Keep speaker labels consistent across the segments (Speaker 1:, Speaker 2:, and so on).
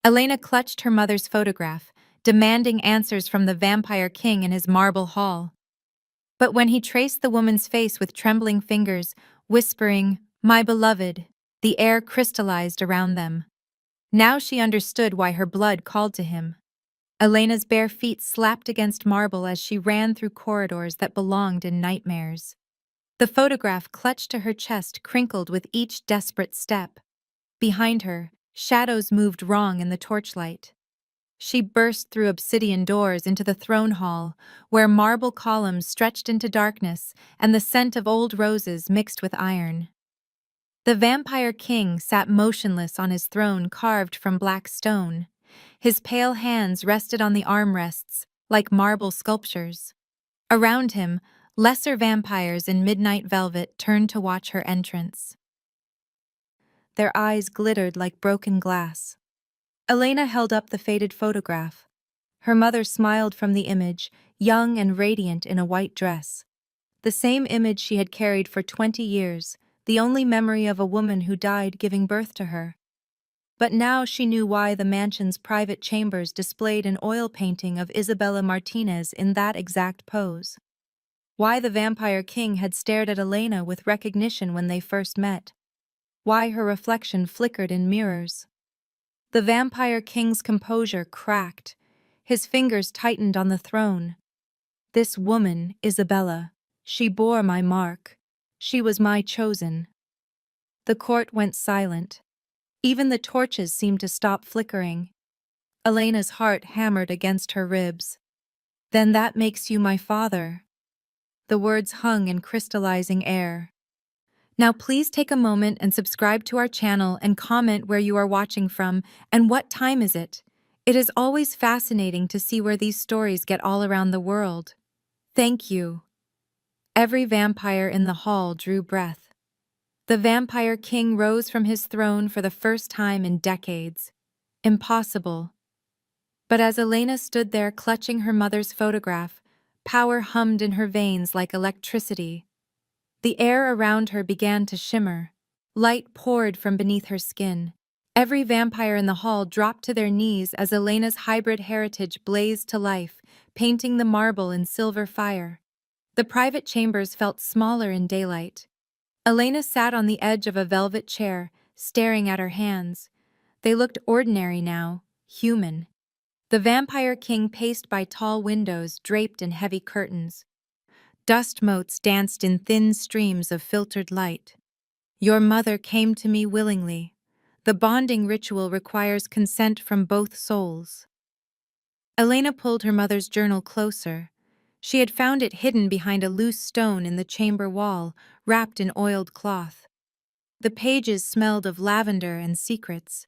Speaker 1: Elena clutched her mother's photograph, demanding answers from the vampire king in his marble hall. But when he traced the woman's face with trembling fingers, whispering, "My beloved," the air crystallized around them. Now she understood why her blood called to him. Elena's bare feet slapped against marble as she ran through corridors that belonged in nightmares. The photograph clutched to her chest crinkled with each desperate step. Behind her, shadows moved wrong in the torchlight. She burst through obsidian doors into the throne hall, where marble columns stretched into darkness and the scent of old roses mixed with iron. The vampire king sat motionless on his throne carved from black stone. His pale hands rested on the armrests, like marble sculptures. Around him, lesser vampires in midnight velvet turned to watch her entrance. Their eyes glittered like broken glass. Elena held up the faded photograph. Her mother smiled from the image, young and radiant in a white dress. The same image she had carried for 20 years, the only memory of a woman who died giving birth to her. But now she knew why the mansion's private chambers displayed an oil painting of Isabella Martinez in that exact pose. Why the vampire king had stared at Elena with recognition when they first met. Why her reflection flickered in mirrors. The vampire king's composure cracked. His fingers tightened on the throne. This woman, Isabella, she bore my mark. She was my chosen. The court went silent. Even the torches seemed to stop flickering. Elena's heart hammered against her ribs. "Then that makes you my father." The words hung in crystallizing air. Now please take a moment and subscribe to our channel and comment where you are watching from and what time is it. It is always fascinating to see where these stories get all around the world. Thank you. Every vampire in the hall drew breath. The vampire king rose from his throne for the first time in decades. Impossible. But as Elena stood there clutching her mother's photograph, power hummed in her veins like electricity. The air around her began to shimmer. Light poured from beneath her skin. Every vampire in the hall dropped to their knees as Elena's hybrid heritage blazed to life, painting the marble in silver fire. The private chambers felt smaller in daylight. Elena sat on the edge of a velvet chair, staring at her hands. They looked ordinary now, human. The vampire king paced by tall windows draped in heavy curtains. Dust motes danced in thin streams of filtered light. "Your mother came to me willingly. The bonding ritual requires consent from both souls." Elena pulled her mother's journal closer. She had found it hidden behind a loose stone in the chamber wall, wrapped in oiled cloth. The pages smelled of lavender and secrets.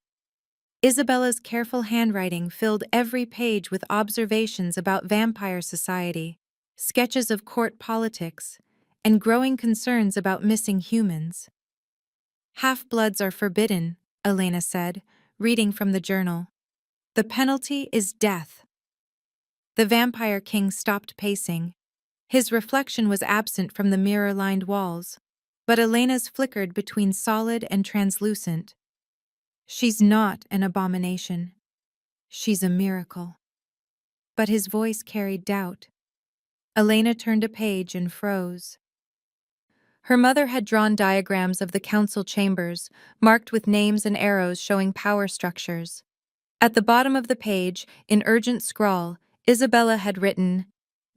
Speaker 1: Isabella's careful handwriting filled every page with observations about vampire society, sketches of court politics, and growing concerns about missing humans. "Half-bloods are forbidden," Elena said, reading from the journal. "The penalty is death." The vampire king stopped pacing. His reflection was absent from the mirror-lined walls, but Elena's flickered between solid and translucent. "She's not an abomination. She's a miracle." But his voice carried doubt. Elena turned a page and froze. Her mother had drawn diagrams of the council chambers, marked with names and arrows showing power structures. At the bottom of the page, in urgent scrawl, Isabella had written,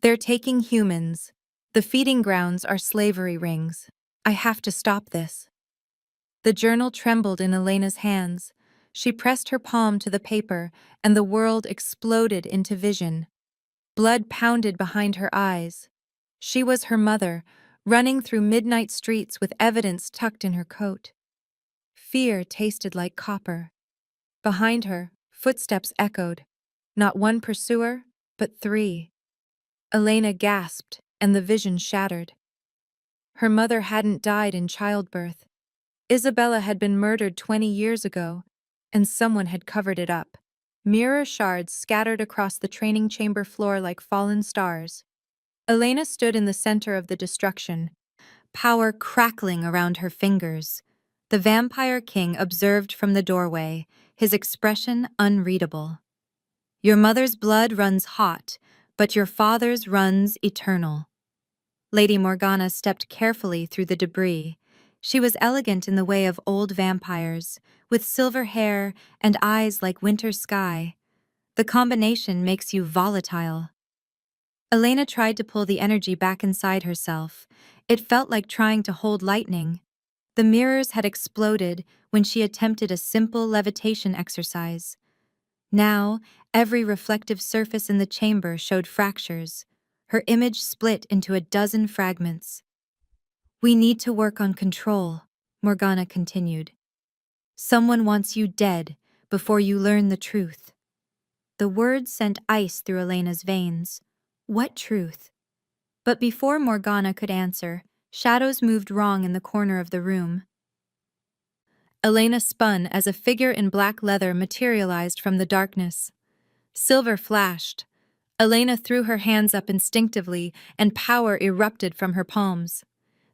Speaker 1: "They're taking humans. The feeding grounds are slavery rings. I have to stop this." The journal trembled in Elena's hands. She pressed her palm to the paper, and the world exploded into vision. Blood pounded behind her eyes. She was her mother, running through midnight streets with evidence tucked in her coat. Fear tasted like copper. Behind her, footsteps echoed. Not one pursuer, but 3. Elena gasped, and the vision shattered. Her mother hadn't died in childbirth. Isabella had been murdered 20 years ago, and someone had covered it up. Mirror shards scattered across the training chamber floor like fallen stars. Elena stood in the center of the destruction, power crackling around her fingers. The vampire king observed from the doorway, his expression unreadable. Your mother's blood runs hot, but your father's runs eternal. Lady Morgana stepped carefully through the debris. She was elegant in the way of old vampires, with silver hair and eyes like winter sky. The combination makes you volatile. Elena tried to pull the energy back inside herself. It felt like trying to hold lightning. The mirrors had exploded when she attempted a simple levitation exercise. Now, every reflective surface in the chamber showed fractures. Her image split into a dozen fragments. We need to work on control, Morgana continued. Someone wants you dead before you learn the truth. The words sent ice through Elena's veins. What truth? But before Morgana could answer, shadows moved wrong in the corner of the room. Elena spun as a figure in black leather materialized from the darkness. Silver flashed. Elena threw her hands up instinctively, and power erupted from her palms.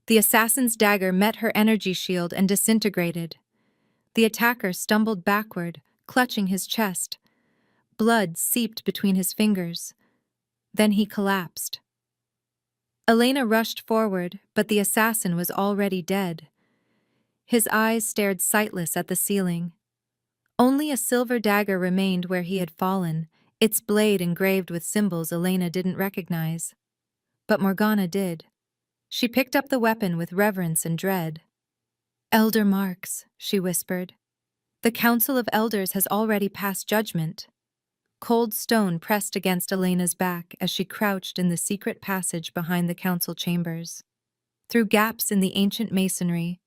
Speaker 1: The assassin's dagger met her energy shield and disintegrated. The attacker stumbled backward, clutching his chest. Blood seeped between his fingers. Then he collapsed. Elena rushed forward, but the assassin was already dead. His eyes stared sightless at the ceiling. Only a silver dagger remained where he had fallen, its blade engraved with symbols Elena didn't recognize. But Morgana did. She picked up the weapon with reverence and dread. "Elder marks," she whispered. "The Council of Elders has already passed judgment." Cold stone pressed against Elena's back as she crouched in the secret passage behind the council chambers. Through gaps in the ancient masonry,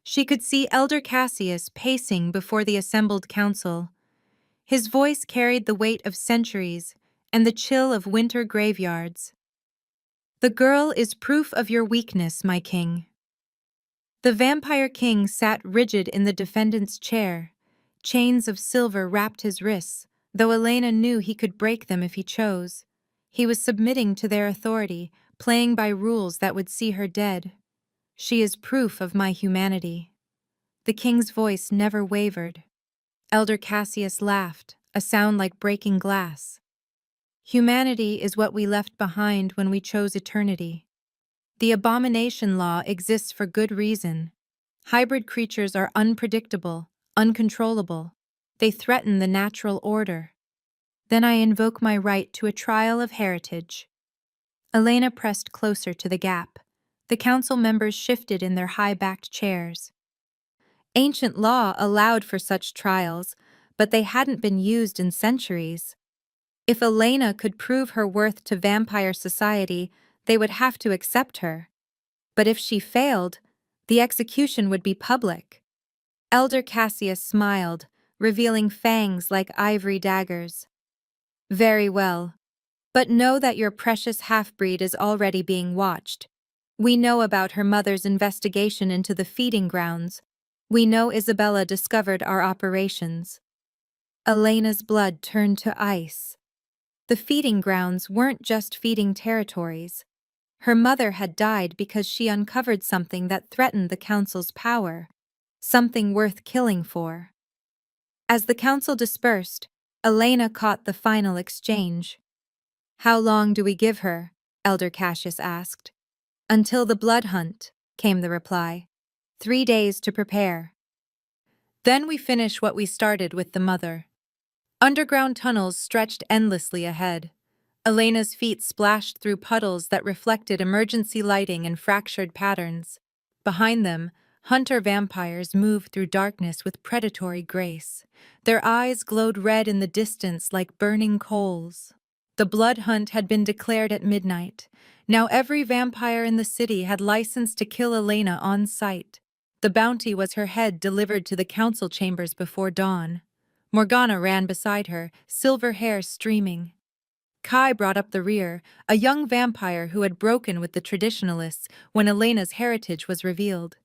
Speaker 1: she could see Elder Cassius pacing before the assembled council. His voice carried the weight of centuries and the chill of winter graveyards. "The girl is proof of your weakness, my king." The vampire king sat rigid in the defendant's chair. Chains of silver wrapped his wrists, though Elena knew he could break them if he chose. He was submitting to their authority, playing by rules that would see her dead. "She is proof of my humanity." The king's voice never wavered. Elder Cassius laughed, a sound like breaking glass. "Humanity is what we left behind when we chose eternity. The abomination law exists for good reason. Hybrid creatures are unpredictable, uncontrollable. They threaten the natural order. Then I invoke my right to a trial of heritage." Elena pressed closer to the gap. The council members shifted in their high-backed chairs. Ancient law allowed for such trials, but they hadn't been used in centuries. If Elena could prove her worth to vampire society, they would have to accept her. But if she failed, the execution would be public. Elder Cassius smiled, revealing fangs like ivory daggers. "Very well. But know that your precious half-breed is already being watched. We know about her mother's investigation into the feeding grounds. We know Isabella discovered our operations." Elena's blood turned to ice. The feeding grounds weren't just feeding territories. Her mother had died because she uncovered something that threatened the council's power, something worth killing for. As the council dispersed, Elena caught the final exchange. "How long do we give her?" Elder Cassius asked. "Until the blood hunt," came the reply. 3 days to prepare. Then we finish what we started with the mother. Underground tunnels stretched endlessly ahead. Elena's feet splashed through puddles that reflected emergency lighting and fractured patterns. Behind them, hunter vampires moved through darkness with predatory grace. Their eyes glowed red in the distance like burning coals. The blood hunt had been declared at midnight. Now every vampire in the city had license to kill Elena on sight. The bounty was her head delivered to the council chambers before dawn. Morgana ran beside her, silver hair streaming. Kai brought up the rear, a young vampire who had broken with the traditionalists when Elena's heritage was revealed.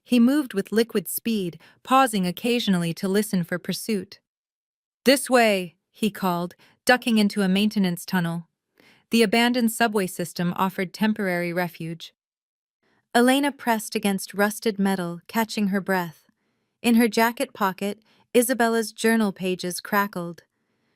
Speaker 1: He moved with liquid speed, pausing occasionally to listen for pursuit. "This way," he called, ducking into a maintenance tunnel. The abandoned subway system offered temporary refuge. Elena pressed against rusted metal, catching her breath. In her jacket pocket, Isabella's journal pages crackled.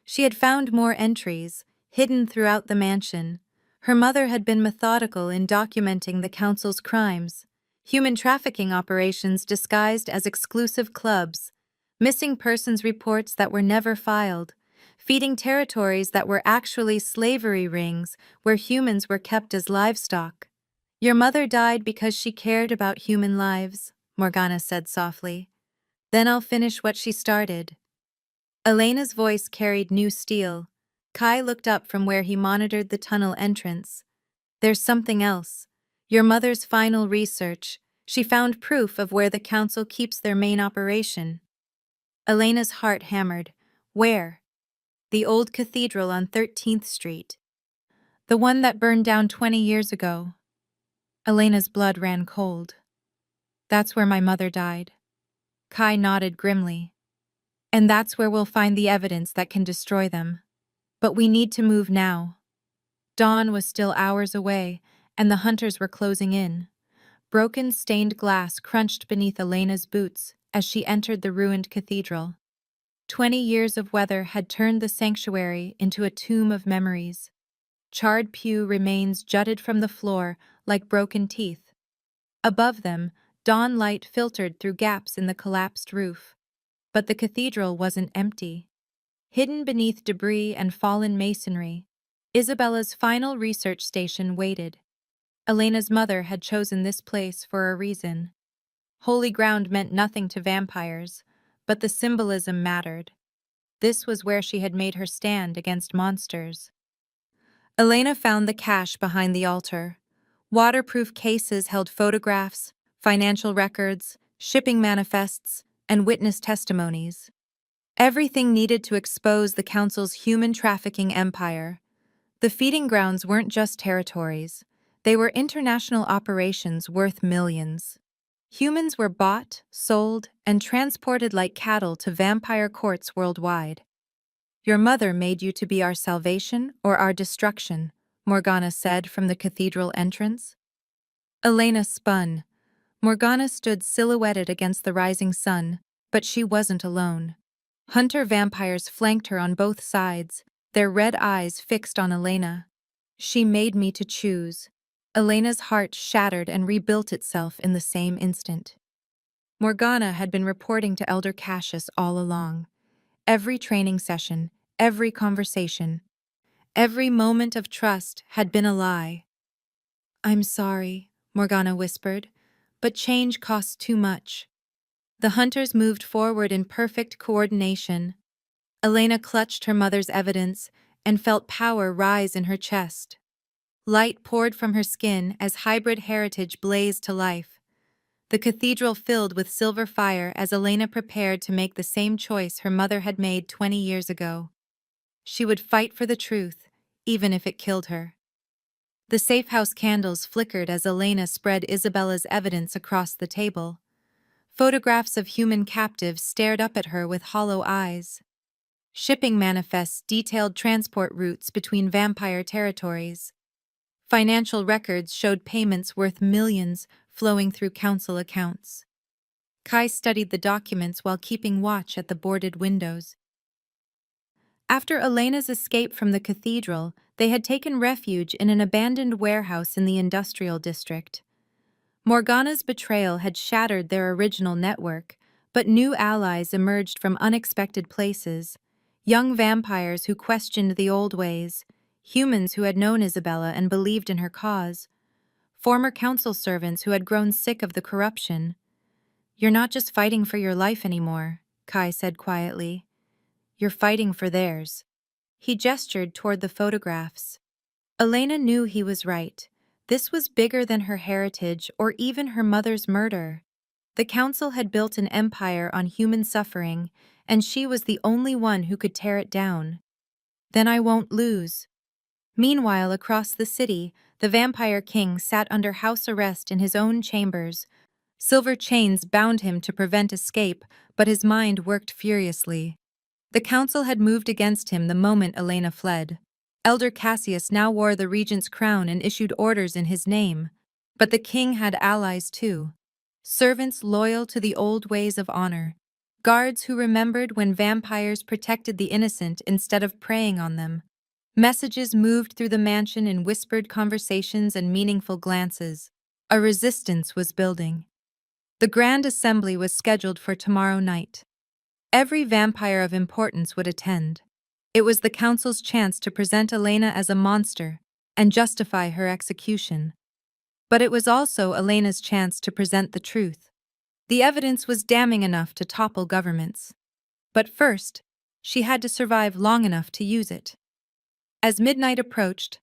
Speaker 1: She had found more entries, hidden throughout the mansion. Her mother had been methodical in documenting the council's crimes, human trafficking operations disguised as exclusive clubs, missing persons reports that were never filed, feeding territories that were actually slavery rings where humans were kept as livestock. Your mother died because she cared about human lives, Morgana said softly. Then I'll finish what she started. Elena's voice carried new steel. Kai looked up from where he monitored the tunnel entrance. There's something else. Your mother's final research. She found proof of where the council keeps their main operation. Elena's heart hammered. Where? The old cathedral on 13th Street. The one that burned down 20 years ago. Elena's blood ran cold. That's where my mother died. Kai nodded grimly. And that's where we'll find the evidence that can destroy them. But we need to move now. Dawn was still hours away, and the hunters were closing in. Broken stained glass crunched beneath Elena's boots as she entered the ruined cathedral. 20 years of weather had turned the sanctuary into a tomb of memories. Charred pew remains jutted from the floor like broken teeth. Above them, dawn light filtered through gaps in the collapsed roof. But the cathedral wasn't empty. Hidden beneath debris and fallen masonry, Isabella's final research station waited. Elena's mother had chosen this place for a reason. Holy ground meant nothing to vampires, but the symbolism mattered. This was where she had made her stand against monsters. Elena found the cache behind the altar. Waterproof cases held photographs, financial records, shipping manifests, and witness testimonies. Everything needed to expose the council's human trafficking empire. The feeding grounds weren't just territories. They were international operations worth millions. Humans were bought, sold, and transported like cattle to vampire courts worldwide. Your mother made you to be our salvation or our destruction, Morgana said from the cathedral entrance. Elena spun. Morgana stood silhouetted against the rising sun, but she wasn't alone. Hunter vampires flanked her on both sides, their red eyes fixed on Elena. She made me to choose. Elena's heart shattered and rebuilt itself in the same instant. Morgana had been reporting to Elder Cassius all along. Every training session, every conversation, every moment of trust had been a lie. I'm sorry, Morgana whispered, but change costs too much. The hunters moved forward in perfect coordination. Elena clutched her mother's evidence and felt power rise in her chest. Light poured from her skin as hybrid heritage blazed to life. The cathedral filled with silver fire as Elena prepared to make the same choice her mother had made 20 years ago. She would fight for the truth, even if it killed her. The safe house candles flickered as Elena spread Isabella's evidence across the table. Photographs of human captives stared up at her with hollow eyes. Shipping manifests detailed transport routes between vampire territories. Financial records showed payments worth millions flowing through council accounts. Kai studied the documents while keeping watch at the boarded windows. After Elena's escape from the cathedral, they had taken refuge in an abandoned warehouse in the industrial district. Morgana's betrayal had shattered their original network, but new allies emerged from unexpected places. Young vampires who questioned the old ways, humans who had known Isabella and believed in her cause, former council servants who had grown sick of the corruption. You're not just fighting for your life anymore, Kai said quietly. You're fighting for theirs. He gestured toward the photographs. Elena knew he was right. This was bigger than her heritage or even her mother's murder. The council had built an empire on human suffering, and she was the only one who could tear it down. Then I won't lose. Meanwhile, across the city, the vampire king sat under house arrest in his own chambers. Silver chains bound him to prevent escape, but his mind worked furiously. The council had moved against him the moment Elena fled. Elder Cassius now wore the regent's crown and issued orders in his name. But the king had allies too. Servants loyal to the old ways of honor. Guards who remembered when vampires protected the innocent instead of preying on them. Messages moved through the mansion in whispered conversations and meaningful glances. A resistance was building. The Grand Assembly was scheduled for tomorrow night. Every vampire of importance would attend. It was the council's chance to present Elena as a monster and justify her execution. But it was also Elena's chance to present the truth. The evidence was damning enough to topple governments. But first, she had to survive long enough to use it. As midnight approached,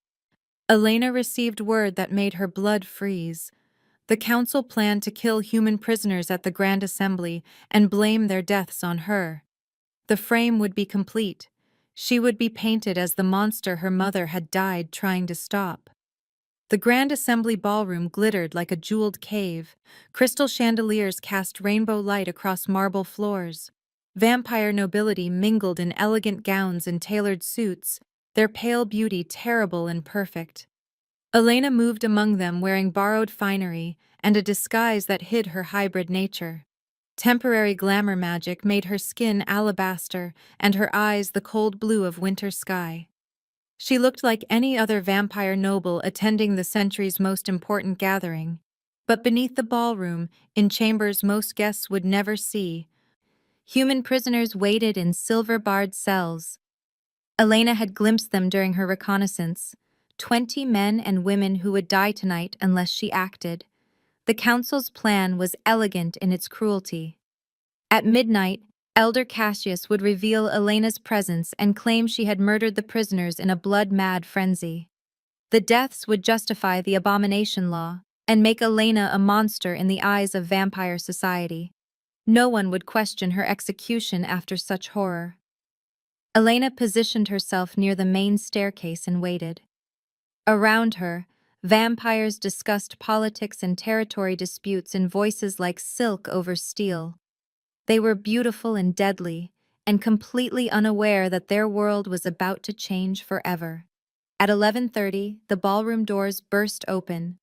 Speaker 1: Elena received word that made her blood freeze. The council planned to kill human prisoners at the Grand Assembly and blame their deaths on her. The frame would be complete. She would be painted as the monster her mother had died trying to stop. The Grand Assembly ballroom glittered like a jeweled cave. Crystal chandeliers cast rainbow light across marble floors. Vampire nobility mingled in elegant gowns and tailored suits, their pale beauty terrible and perfect. Elena moved among them wearing borrowed finery and a disguise that hid her hybrid nature. Temporary glamour magic made her skin alabaster and her eyes the cold blue of winter sky. She looked like any other vampire noble attending the century's most important gathering. But beneath the ballroom, in chambers most guests would never see, human prisoners waited in silver-barred cells. Elena had glimpsed them during her reconnaissance. 20 men and women who would die tonight unless she acted. The council's plan was elegant in its cruelty. At midnight, Elder Cassius would reveal Elena's presence and claim she had murdered the prisoners in a blood-mad frenzy. The deaths would justify the abomination law and make Elena a monster in the eyes of vampire society. No one would question her execution after such horror. Elena positioned herself near the main staircase and waited. Around her, vampires discussed politics and territory disputes in voices like silk over steel. They were beautiful and deadly, and completely unaware that their world was about to change forever. At 11:30, the ballroom doors burst open.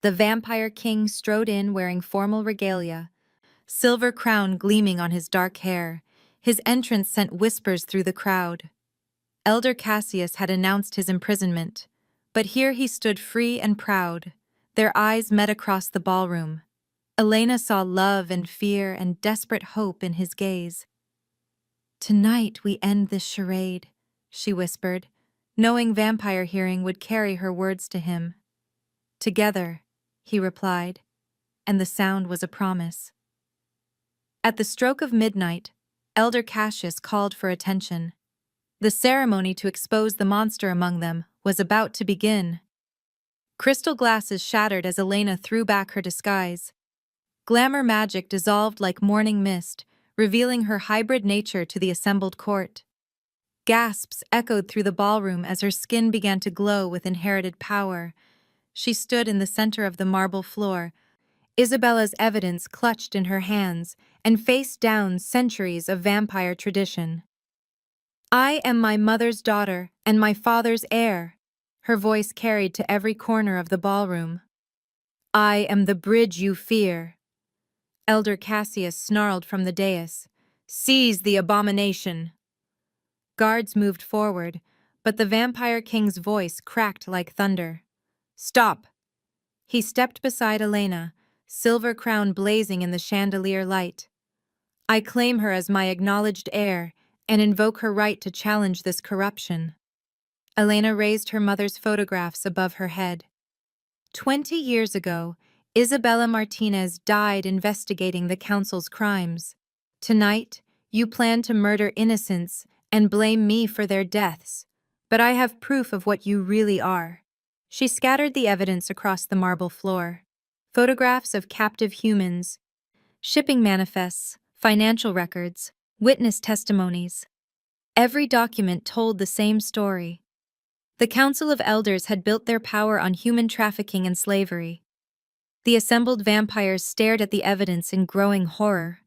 Speaker 1: The vampire king strode in wearing formal regalia, silver crown gleaming on his dark hair. His entrance sent whispers through the crowd. Elder Cassius had announced his imprisonment, but here he stood free and proud. Their eyes met across the ballroom. Elena saw love and fear and desperate hope in his gaze. "Tonight we end this charade," she whispered, knowing vampire hearing would carry her words to him. "Together," he replied, and the sound was a promise. At the stroke of midnight, Elder Cassius called for attention. The ceremony to expose the monster among them was about to begin. Crystal glasses shattered as Elena threw back her disguise. Glamour magic dissolved like morning mist, revealing her hybrid nature to the assembled court. Gasps echoed through the ballroom as her skin began to glow with inherited power. She stood in the center of the marble floor, Isabella's evidence clutched in her hands, and faced down centuries of vampire tradition. "I am my mother's daughter and my father's heir," her voice carried to every corner of the ballroom. "I am the bridge you fear." Elder Cassius snarled from the dais, "Seize the abomination!" Guards moved forward, but the vampire king's voice cracked like thunder. "Stop!" He stepped beside Elena, silver crown blazing in the chandelier light. "I claim her as my acknowledged heir and invoke her right to challenge this corruption." Elena raised her mother's photographs above her head. 20 years ago, Isabella Martinez died investigating the council's crimes. Tonight, you plan to murder innocents and blame me for their deaths, but I have proof of what you really are. She scattered the evidence across the marble floor. Photographs of captive humans, shipping manifests, financial records, witness testimonies. Every document told the same story. The Council of Elders had built their power on human trafficking and slavery. The assembled vampires stared at the evidence in growing horror.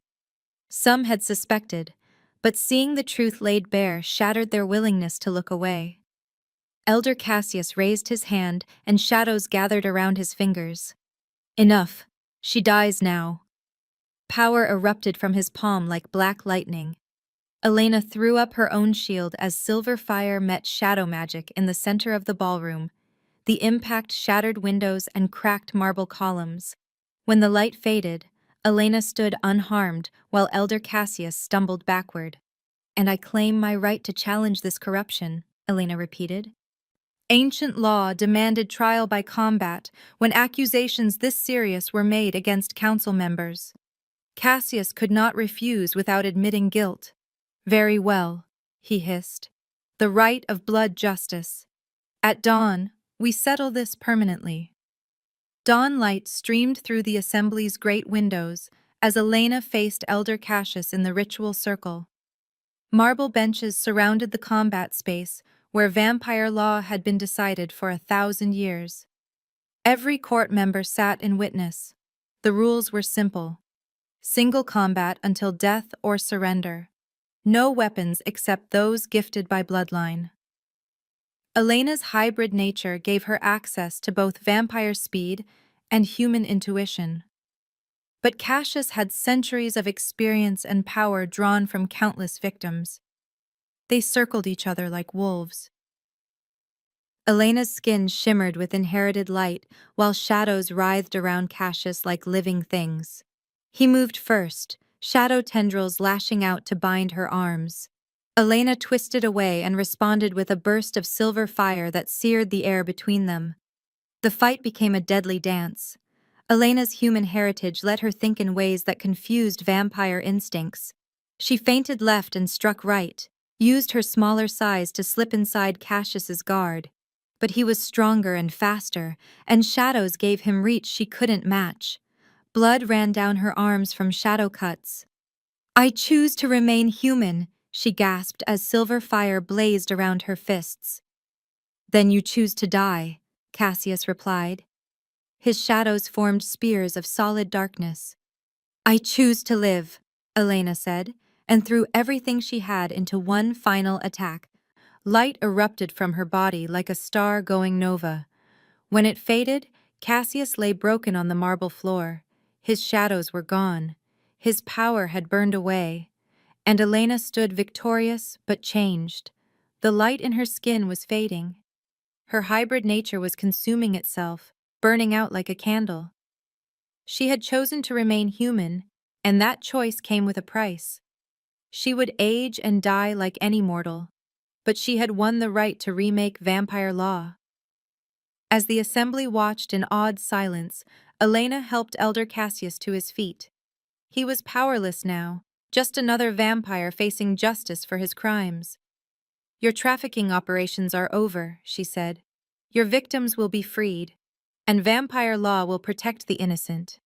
Speaker 1: Some had suspected, but seeing the truth laid bare shattered their willingness to look away. Elder Cassius raised his hand, and shadows gathered around his fingers. "Enough. She dies now." Power erupted from his palm like black lightning. Elena threw up her own shield as silver fire met shadow magic in the center of the ballroom. The impact shattered windows and cracked marble columns. When the light faded, Elena stood unharmed while Elder Cassius stumbled backward. "And I claim my right to challenge this corruption," Elena repeated. Ancient law demanded trial by combat when accusations this serious were made against council members. Cassius could not refuse without admitting guilt. "Very well," he hissed. "The right of blood justice. At dawn, we settle this permanently." Dawn light streamed through the assembly's great windows as Elena faced Elder Cassius in the ritual circle. Marble benches surrounded the combat space where vampire law had been decided for 1,000 years. Every court member sat in witness. The rules were simple: single combat until death or surrender. No weapons except those gifted by bloodline. Elena's hybrid nature gave her access to both vampire speed and human intuition. But Cassius had centuries of experience and power drawn from countless victims. They circled each other like wolves. Elena's skin shimmered with inherited light, while shadows writhed around Cassius like living things. He moved first, shadow tendrils lashing out to bind her arms. Elena twisted away and responded with a burst of silver fire that seared the air between them. The fight became a deadly dance. Elena's human heritage let her think in ways that confused vampire instincts. She feinted left and struck right, used her smaller size to slip inside Cassius's guard. But he was stronger and faster, and shadows gave him reach she couldn't match. Blood ran down her arms from shadow cuts. "I choose to remain human," she gasped as silver fire blazed around her fists. "Then you choose to die," Cassius replied. His shadows formed spears of solid darkness. "I choose to live," Elena said, and threw everything she had into one final attack. Light erupted from her body like a star going nova. When it faded, Cassius lay broken on the marble floor. His shadows were gone. His power had burned away. And Elena stood victorious but changed. The light in her skin was fading. Her hybrid nature was consuming itself, burning out like a candle. She had chosen to remain human, and that choice came with a price. She would age and die like any mortal, but she had won the right to remake vampire law. As the assembly watched in awed silence, Elena helped Elder Cassius to his feet. He was powerless now, just another vampire facing justice for his crimes. "Your trafficking operations are over," she said. "Your victims will be freed, and vampire law will protect the innocent."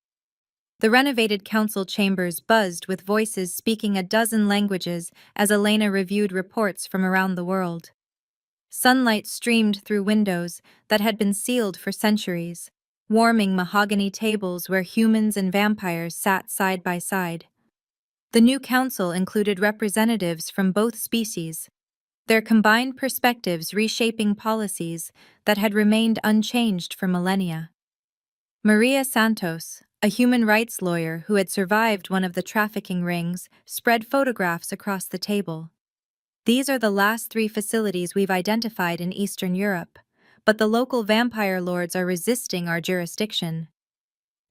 Speaker 1: The renovated council chambers buzzed with voices speaking a dozen languages as Elena reviewed reports from around the world. Sunlight streamed through windows that had been sealed for centuries, warming mahogany tables where humans and vampires sat side by side. The new council included representatives from both species, their combined perspectives reshaping policies that had remained unchanged for millennia. Maria Santos, a human rights lawyer who had survived one of the trafficking rings, spread photographs across the table. "These are the last 3 facilities we've identified in Eastern Europe, but the local vampire lords are resisting our jurisdiction."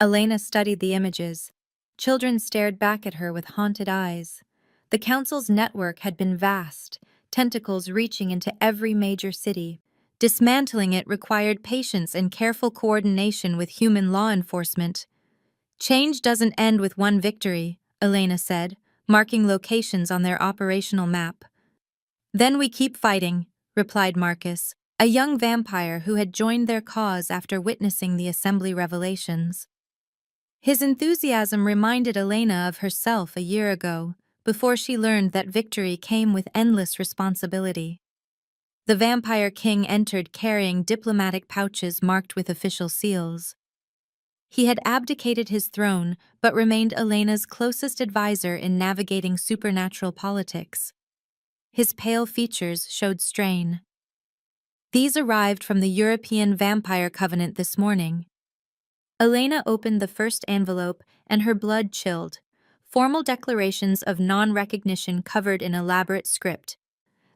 Speaker 1: Elena studied the images. Children stared back at her with haunted eyes. The council's network had been vast, tentacles reaching into every major city. Dismantling it required patience and careful coordination with human law enforcement. "Change doesn't end with one victory," Elena said, marking locations on their operational map. "Then we keep fighting," replied Marcus, a young vampire who had joined their cause after witnessing the assembly revelations. His enthusiasm reminded Elena of herself a year ago, before she learned that victory came with endless responsibility. The vampire king entered carrying diplomatic pouches marked with official seals. He had abdicated his throne but remained Elena's closest advisor in navigating supernatural politics. His pale features showed strain. "These arrived from the European Vampire Covenant this morning." Elena opened the first envelope and her blood chilled. formal declarations of non-recognition covered in elaborate script.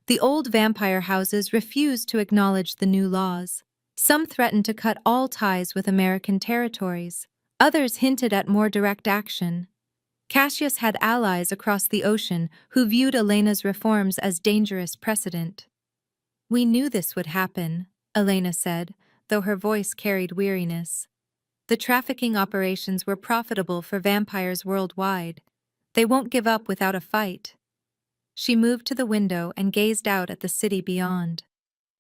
Speaker 1: The old vampire houses refused to acknowledge the new laws. Some threatened to cut all ties with American territories. Others hinted at more direct action. Cassius had allies across the ocean who viewed Elena's reforms as dangerous precedent. "We knew this would happen," Elena said, though her voice carried weariness. "The trafficking operations were profitable for vampires worldwide. They won't give up without a fight." She moved to the window and gazed out at the city beyond.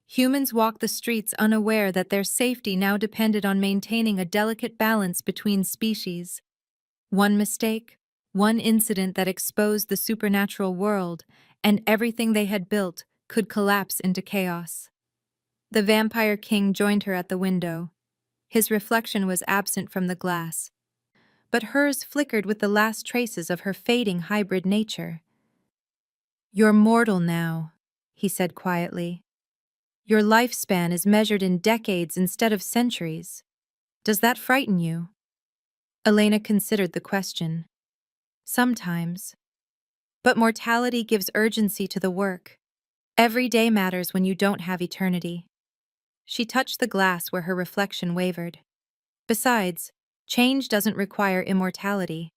Speaker 1: Humans walked the streets unaware that their safety now depended on maintaining a delicate balance between species. One mistake, one incident that exposed the supernatural world, and everything they had built could collapse into chaos. The vampire king joined her at the window. His reflection was absent from the glass, but hers flickered with the last traces of her fading hybrid nature. "You're mortal now," he said quietly. "Your lifespan is measured in decades instead of centuries. Does that frighten you?" Elena considered the question. "Sometimes. But mortality gives urgency to the work. Every day matters when you don't have eternity." She touched the glass where her reflection wavered. "Besides, change doesn't require immortality.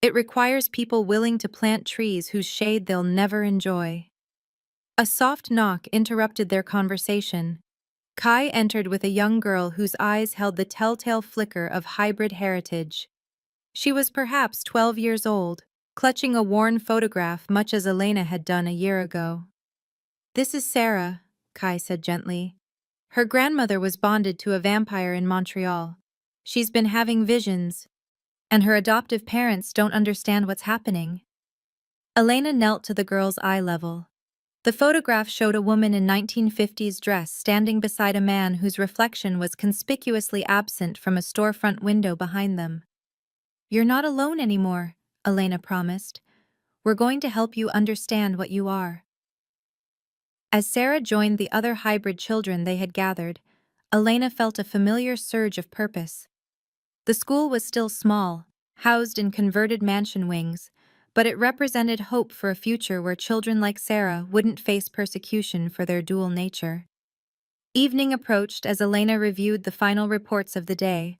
Speaker 1: It requires people willing to plant trees whose shade they'll never enjoy." A soft knock interrupted their conversation. Kai entered with a young girl whose eyes held the telltale flicker of hybrid heritage. She was perhaps 12 years old, clutching a worn photograph much as Elena had done a year ago. "This is Sarah," Kai said gently. "Her grandmother was bonded to a vampire in Montreal. She's been having visions, and her adoptive parents don't understand what's happening." Elena knelt to the girl's eye level. The photograph showed a woman in 1950s dress standing beside a man whose reflection was conspicuously absent from a storefront window behind them. "You're not alone anymore," Elena promised. "We're going to help you understand what you are." As Sarah joined the other hybrid children they had gathered, Elena felt a familiar surge of purpose. The school was still small, housed in converted mansion wings, but it represented hope for a future where children like Sarah wouldn't face persecution for their dual nature. Evening approached as Elena reviewed the final reports of the day.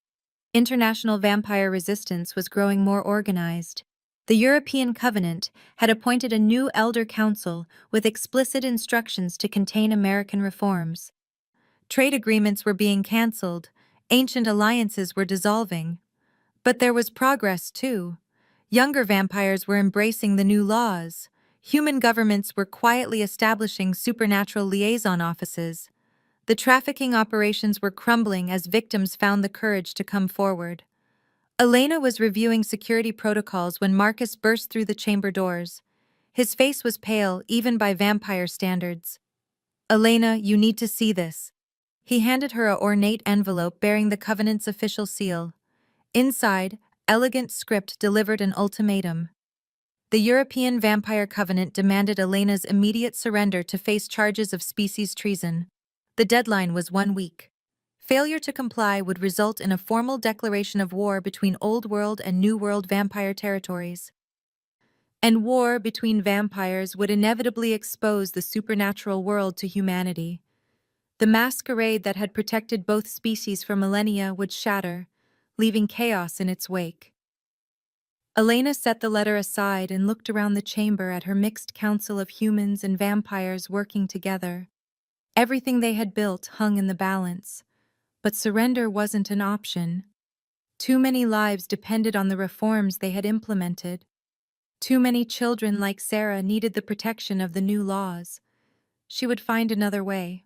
Speaker 1: International vampire resistance was growing more organized. The European Covenant had appointed a new Elder Council with explicit instructions to contain American reforms. Trade agreements were being cancelled, ancient alliances were dissolving. But there was progress, too. Younger vampires were embracing the new laws. Human governments were quietly establishing supernatural liaison offices. The trafficking operations were crumbling as victims found the courage to come forward. Elena was reviewing security protocols when Marcus burst through the chamber doors. His face was pale, even by vampire standards. "Elena, you need to see this." He handed her an ornate envelope bearing the Covenant's official seal. Inside, elegant script delivered an ultimatum. The European Vampire Covenant demanded Elena's immediate surrender to face charges of species treason. The deadline was 1 week. Failure to comply would result in a formal declaration of war between Old World and New World vampire territories. And war between vampires would inevitably expose the supernatural world to humanity. The masquerade that had protected both species for millennia would shatter, leaving chaos in its wake. Elena set the letter aside and looked around the chamber at her mixed council of humans and vampires working together. Everything they had built hung in the balance, but surrender wasn't an option. Too many lives depended on the reforms they had implemented. Too many children like Sarah needed the protection of the new laws. She would find another way.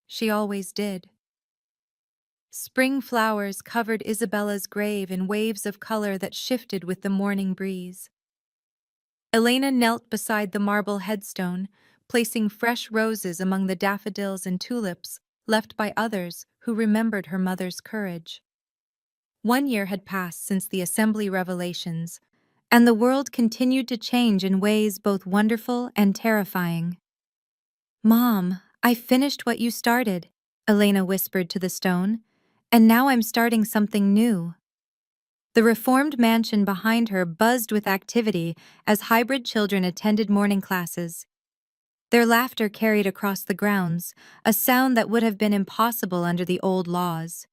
Speaker 1: She always did. Spring flowers covered Isabella's grave in waves of color that shifted with the morning breeze. Elena knelt beside the marble headstone, placing fresh roses among the daffodils and tulips left by others who remembered her mother's courage. 1 year had passed since the Assembly revelations, and the world continued to change in ways both wonderful and terrifying. "Mom, I finished what you started," Elena whispered to the stone. "And now I'm starting something new." The reformed mansion behind her buzzed with activity as hybrid children attended morning classes. Their laughter carried across the grounds, a sound that would have been impossible under the old laws.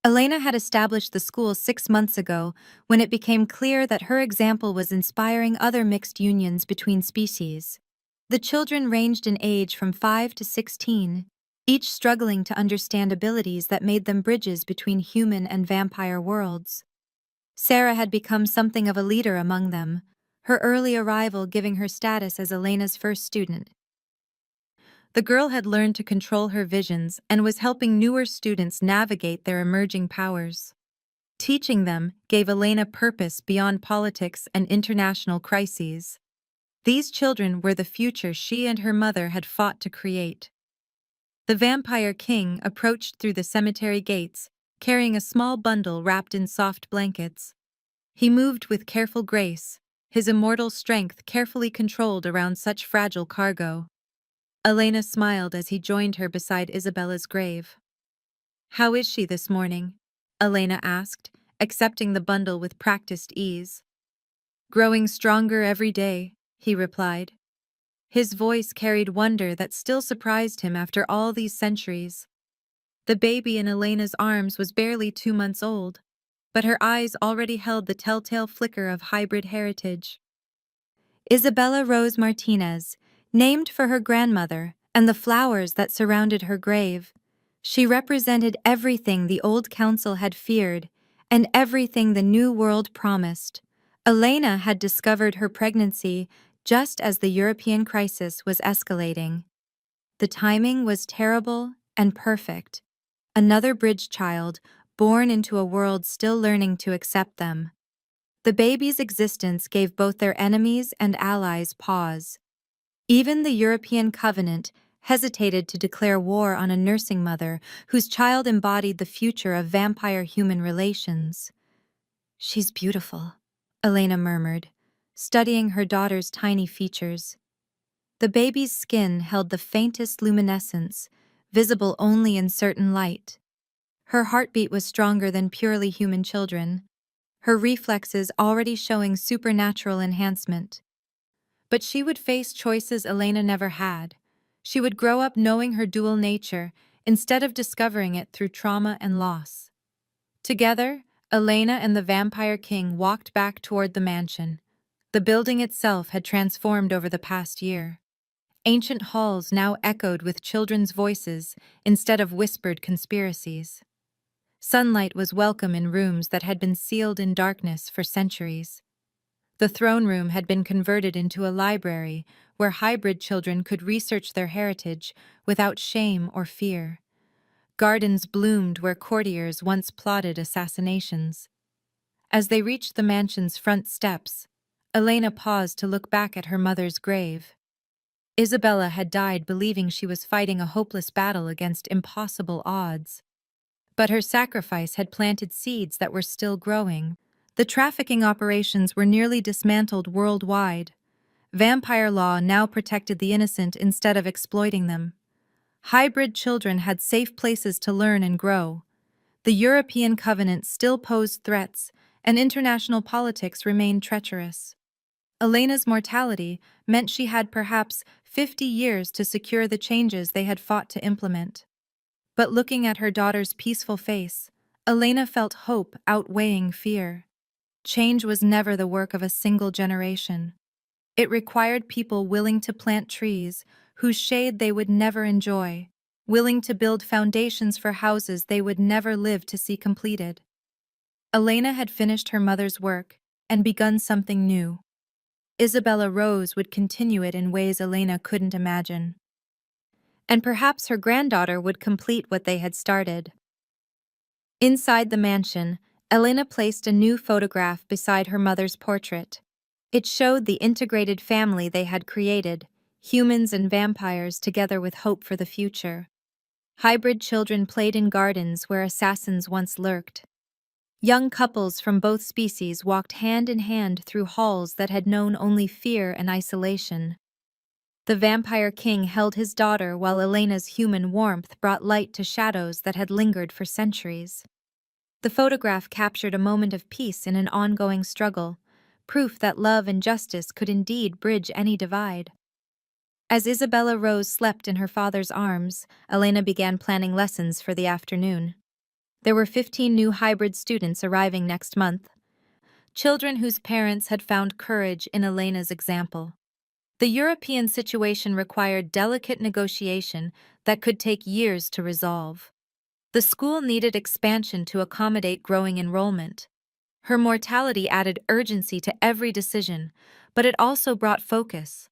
Speaker 1: Elena had established the school 6 months ago when it became clear that her example was inspiring other mixed unions between species. The children ranged in age from 5 to 16, each struggling to understand abilities that made them bridges between human and vampire worlds. Sarah had become something of a leader among them, her early arrival giving her status as Elena's first student. The girl had learned to control her visions and was helping newer students navigate their emerging powers. Teaching them gave Elena purpose beyond politics and international crises. These children were the future she and her mother had fought to create. The vampire king approached through the cemetery gates, carrying a small bundle wrapped in soft blankets. He moved with careful grace, his immortal strength carefully controlled around such fragile cargo. Elena smiled as he joined her beside Isabella's grave. "How is she this morning?" Elena asked, accepting the bundle with practiced ease. "Growing stronger every day," he replied. His voice carried wonder that still surprised him after all these centuries. The baby in Elena's arms was barely 2 months old, but her eyes already held the telltale flicker of hybrid heritage. Isabella Rose Martinez, named for her grandmother and the flowers that surrounded her grave, she represented everything the old council had feared and everything the new world promised. Elena had discovered her pregnancy just as the European crisis was escalating. The timing was terrible and perfect. Another bridge child, born into a world still learning to accept them. The baby's existence gave both their enemies and allies pause. Even the European Covenant hesitated to declare war on a nursing mother whose child embodied the future of vampire-human relations. "She's beautiful," Elena murmured, studying her daughter's tiny features. The baby's skin held the faintest luminescence, visible only in certain light. Her heartbeat was stronger than purely human children, her reflexes already showing supernatural enhancement. But she would face choices Elena never had. She would grow up knowing her dual nature instead of discovering it through trauma and loss. Together, Elena and the Vampire King walked back toward the mansion. The building itself had transformed over the past year. Ancient halls now echoed with children's voices instead of whispered conspiracies. Sunlight was welcome in rooms that had been sealed in darkness for centuries. The throne room had been converted into a library where hybrid children could research their heritage without shame or fear. Gardens bloomed where courtiers once plotted assassinations. As they reached the mansion's front steps, Elena paused to look back at her mother's grave. Isabella had died believing she was fighting a hopeless battle against impossible odds. But her sacrifice had planted seeds that were still growing. The trafficking operations were nearly dismantled worldwide. Vampire law now protected the innocent instead of exploiting them. Hybrid children had safe places to learn and grow. The European Covenant still posed threats, and international politics remained treacherous. Elena's mortality meant she had perhaps 50 years to secure the changes they had fought to implement. But looking at her daughter's peaceful face, Elena felt hope outweighing fear. Change was never the work of a single generation. It required people willing to plant trees whose shade they would never enjoy, willing to build foundations for houses they would never live to see completed. Elena had finished her mother's work and begun something new. Isabella Rose would continue it in ways Elena couldn't imagine. And perhaps her granddaughter would complete what they had started. Inside the mansion, Elena placed a new photograph beside her mother's portrait. It showed the integrated family they had created, humans and vampires together with hope for the future. Hybrid children played in gardens where assassins once lurked. Young couples from both species walked hand in hand through halls that had known only fear and isolation. The Vampire King held his daughter while Elena's human warmth brought light to shadows that had lingered for centuries. The photograph captured a moment of peace in an ongoing struggle, proof that love and justice could indeed bridge any divide. As Isabella Rose slept in her father's arms, Elena began planning lessons for the afternoon. There were 15 new hybrid students arriving next month, children whose parents had found courage in Elena's example. The European situation required delicate negotiation that could take years to resolve. The school needed expansion to accommodate growing enrollment. Her mortality added urgency to every decision, but it also brought focus.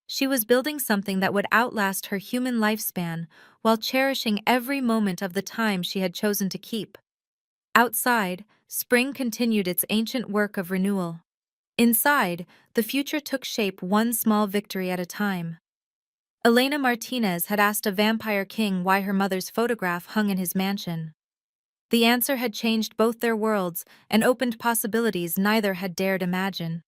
Speaker 1: She was building something that would outlast her human lifespan while cherishing every moment of the time she had chosen to keep. Outside, spring continued its ancient work of renewal. Inside, the future took shape one small victory at a time. Elena Martinez had asked a vampire king why her mother's photograph hung in his mansion. The answer had changed both their worlds and opened possibilities neither had dared imagine.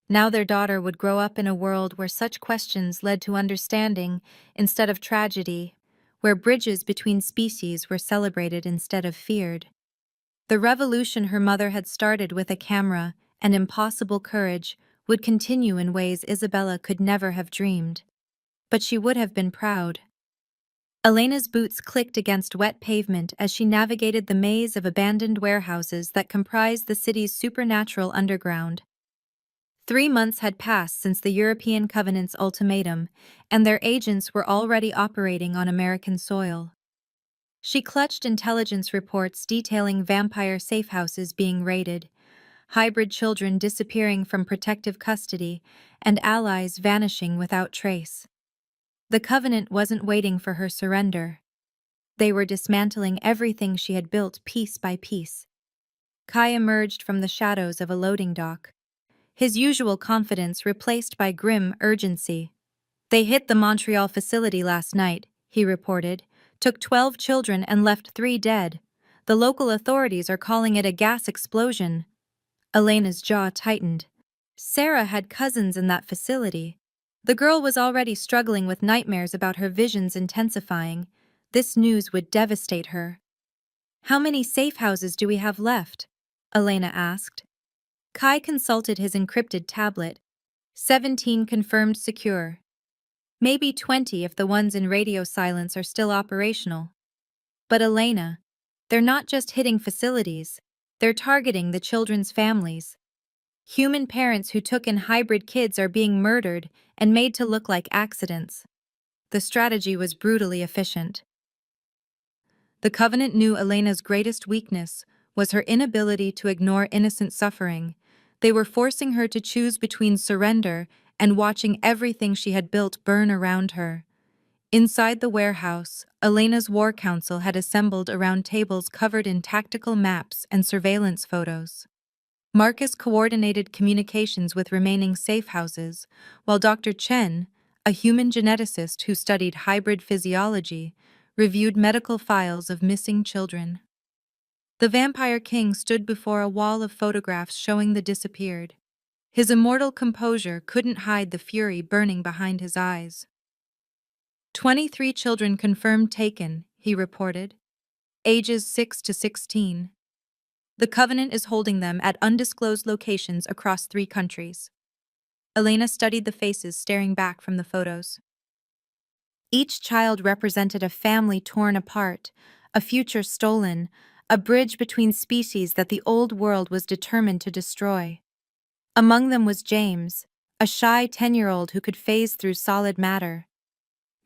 Speaker 1: Now their daughter would grow up in a world where such questions led to understanding instead of tragedy, where bridges between species were celebrated instead of feared. The revolution her mother had started with a camera and impossible courage would continue in ways Isabella could never have dreamed. But she would have been proud. Elena's boots clicked against wet pavement as she navigated the maze of abandoned warehouses that comprised the city's supernatural underground. 3 months had passed since the European Covenant's ultimatum, and their agents were already operating on American soil. She clutched intelligence reports detailing vampire safehouses being raided, hybrid children disappearing from protective custody, and allies vanishing without trace. The Covenant wasn't waiting for her surrender. They were dismantling everything she had built piece by piece. Kai emerged from the shadows of a loading dock, his usual confidence replaced by grim urgency. "They hit the Montreal facility last night," he reported, "took 12 children and left 3 dead. The local authorities are calling it a gas explosion." Elena's jaw tightened. Sarah had cousins in that facility. The girl was already struggling with nightmares about her visions intensifying. This news would devastate her. "How many safe houses do we have left?" Elena asked. Kai consulted his encrypted tablet. 17 confirmed secure. Maybe 20 if the ones in radio silence are still operational. But Elena, they're not just hitting facilities, they're targeting the children's families. Human parents who took in hybrid kids are being murdered and made to look like accidents. The strategy was brutally efficient. The Covenant knew Elena's greatest weakness was her inability to ignore innocent suffering. They were forcing her to choose between surrender and watching everything she had built burn around her. Inside the warehouse, Elena's war council had assembled around tables covered in tactical maps and surveillance photos. Marcus coordinated communications with remaining safe houses, while Dr. Chen, a human geneticist who studied hybrid physiology, reviewed medical files of missing children. The Vampire King stood before a wall of photographs showing the disappeared. His immortal composure couldn't hide the fury burning behind his eyes. 23 children confirmed taken, he reported. Ages 6 to 16. The Covenant is holding them at undisclosed locations across 3 countries. Elena studied the faces staring back from the photos. Each child represented a family torn apart, a future stolen, a bridge between species that the old world was determined to destroy. Among them was James, a shy 10-year-old who could phase through solid matter.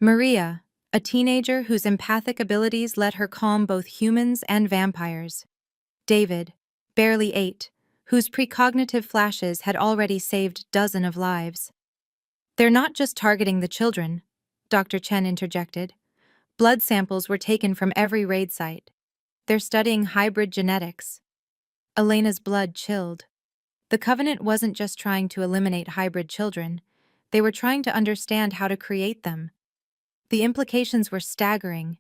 Speaker 1: Maria, a teenager whose empathic abilities let her calm both humans and vampires. David, barely 8, whose precognitive flashes had already saved dozens of lives. "They're not just targeting the children," Dr. Chen interjected. "Blood samples were taken from every raid site. They're studying hybrid genetics." Elena's blood chilled. The Covenant wasn't just trying to eliminate hybrid children, they were trying to understand how to create them. The implications were staggering.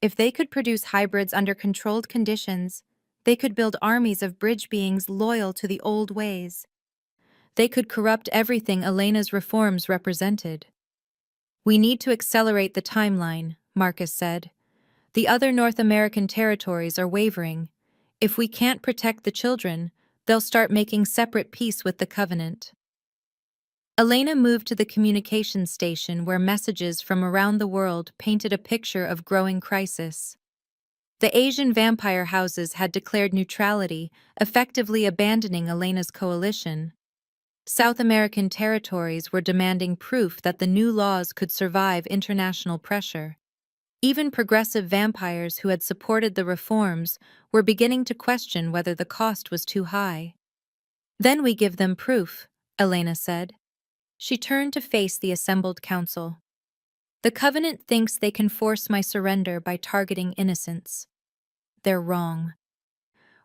Speaker 1: If they could produce hybrids under controlled conditions, they could build armies of bridge beings loyal to the old ways. They could corrupt everything Elena's reforms represented. "We need to accelerate the timeline," Marcus said. "The other North American territories are wavering. If we can't protect the children, they'll start making separate peace with the Covenant. Elena moved to the communications station where messages from around the world painted a picture of growing crisis. The Asian vampire houses had declared neutrality, effectively abandoning Elena's coalition. South American territories were demanding proof that the new laws could survive international pressure. Even progressive vampires who had supported the reforms were beginning to question whether the cost was too high. Then we give them proof, Elena said. She turned to face the assembled council. The Covenant thinks they can force my surrender by targeting innocents. They're wrong.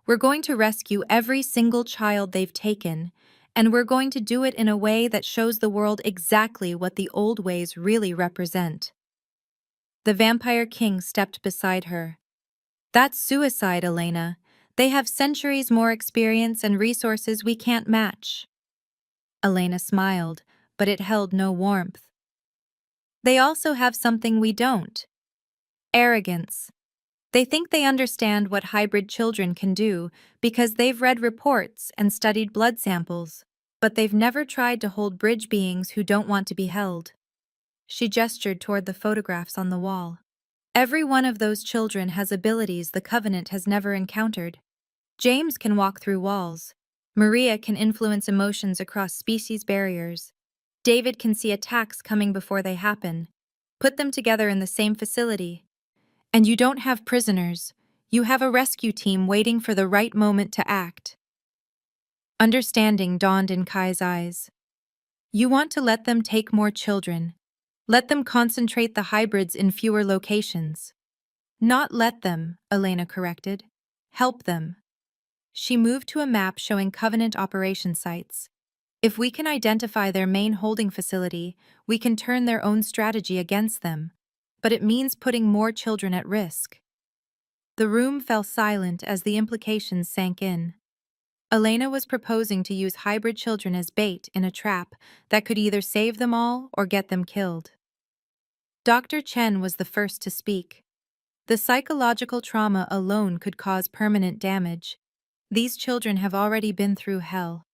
Speaker 1: We're going to rescue every single child they've taken, and we're going to do it in a way that shows the world exactly what the old ways really represent. The Vampire King stepped beside her. That's suicide, Elena. They have centuries more experience and resources we can't match. Elena smiled, but it held no warmth. They also have something we don't. Arrogance. They think they understand what hybrid children can do because they've read reports and studied blood samples, but they've never tried to hold bridge beings who don't want to be held. She gestured toward the photographs on the wall. Every one of those children has abilities the Covenant has never encountered. James can walk through walls. Maria can influence emotions across species barriers. David can see attacks coming before they happen. Put them together in the same facility. And you don't have prisoners. You have a rescue team waiting for the right moment to act. Understanding dawned in Kai's eyes. You want to let them take more children. Let them concentrate the hybrids in fewer locations. Not let them, Elena corrected. Help them. She moved to a map showing Covenant operation sites. If we can identify their main holding facility, we can turn their own strategy against them. But it means putting more children at risk. The room fell silent as the implications sank in. Elena was proposing to use hybrid children as bait in a trap that could either save them all or get them killed. Dr. Chen was the first to speak. The psychological trauma alone could cause permanent damage. These children have already been through hell.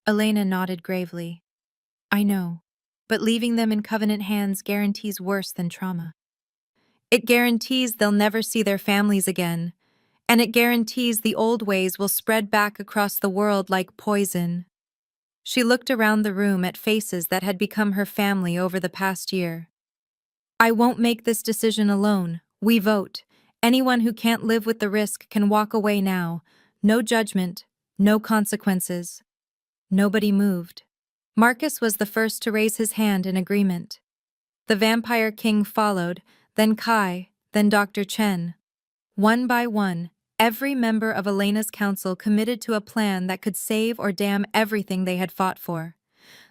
Speaker 1: Elena nodded gravely. I know, but leaving them in Covenant hands guarantees worse than trauma. It guarantees they'll never see their families again, and it guarantees the old ways will spread back across the world like poison. She looked around the room at faces that had become her family over the past year. I won't make this decision alone. We vote. Anyone who can't live with the risk can walk away now. No judgment, no consequences. Nobody moved. Marcus was the first to raise his hand in agreement. The Vampire King followed, then Kai, then Dr. Chen. One by one, every member of Elena's council committed to a plan that could save or damn everything they had fought for.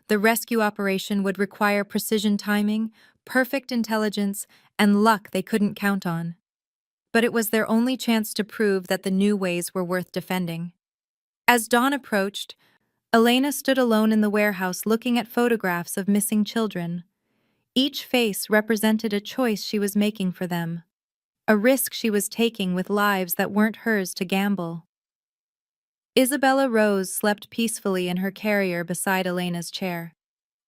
Speaker 1: The rescue operation would require precision timing, perfect intelligence, and luck they couldn't count on. But it was their only chance to prove that the new ways were worth defending. As dawn approached, Elena stood alone in the warehouse looking at photographs of missing children. Each face represented a choice she was making for them, a risk she was taking with lives that weren't hers to gamble. Isabella Rose slept peacefully in her carrier beside Elena's chair,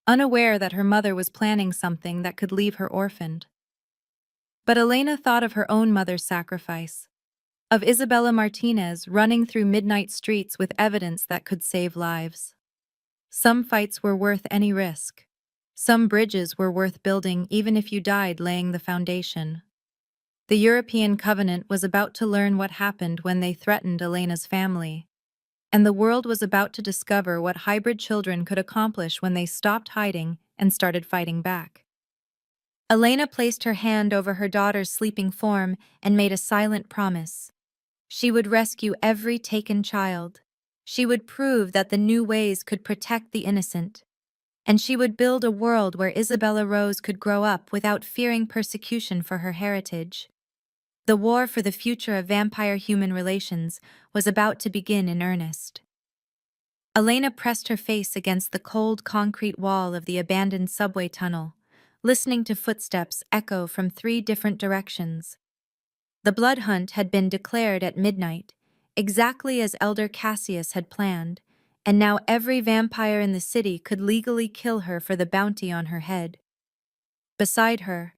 Speaker 1: unaware that her mother was planning something that could leave her orphaned. But Elena thought of her own mother's sacrifice, of Isabella Martinez running through midnight streets with evidence that could save lives. Some fights were worth any risk. Some bridges were worth building even if you died laying the foundation. The European Covenant was about to learn what happened when they threatened Elena's family, and the world was about to discover what hybrid children could accomplish when they stopped hiding and started fighting back. Elena placed her hand over her daughter's sleeping form and made a silent promise. She would rescue every taken child. She would prove that the new ways could protect the innocent. And she would build a world where Isabella Rose could grow up without fearing persecution for her heritage. The war for the future of vampire-human relations was about to begin in earnest. Elena pressed her face against the cold concrete wall of the abandoned subway tunnel, listening to footsteps echo from 3 different directions. The blood hunt had been declared at midnight, exactly as Elder Cassius had planned, and now every vampire in the city could legally kill her for the bounty on her head. Beside her,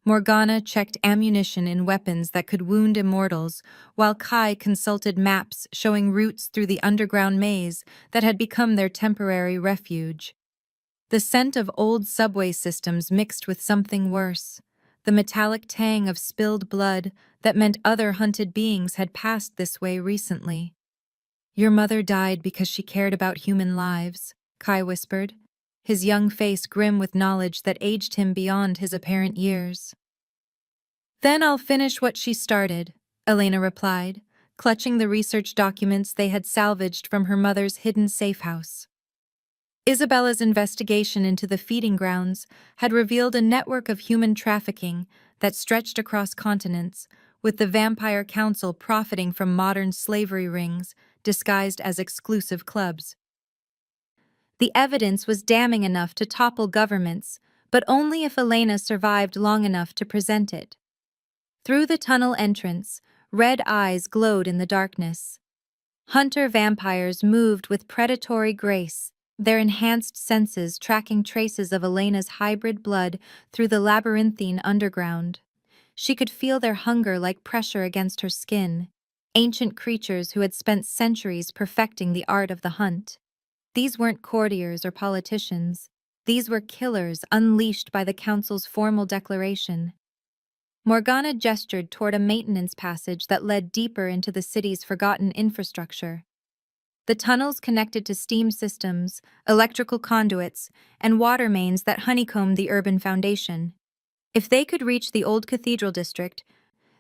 Speaker 1: Morgana checked ammunition in weapons that could wound immortals, while Kai consulted maps showing routes through the underground maze that had become their temporary refuge. The scent of old subway systems mixed with something worse, the metallic tang of spilled blood that meant other hunted beings had passed this way recently. "Your mother died because she cared about human lives," Kai whispered, his young face grim with knowledge that aged him beyond his apparent years. "Then I'll finish what she started," Elena replied, clutching the research documents they had salvaged from her mother's hidden safe house. Isabella's investigation into the feeding grounds had revealed a network of human trafficking that stretched across continents, with the Vampire Council profiting from modern slavery rings disguised as exclusive clubs. The evidence was damning enough to topple governments, but only if Elena survived long enough to present it. Through the tunnel entrance, red eyes glowed in the darkness. Hunter vampires moved with predatory grace, their enhanced senses tracking traces of Elena's hybrid blood through the labyrinthine underground. She could feel their hunger like pressure against her skin, ancient creatures who had spent centuries perfecting the art of the hunt. These weren't courtiers or politicians. These were killers unleashed by the Council's formal declaration. Morgana gestured toward a maintenance passage that led deeper into the city's forgotten infrastructure. The tunnels connected to steam systems, electrical conduits, and water mains that honeycombed the urban foundation. If they could reach the old cathedral district,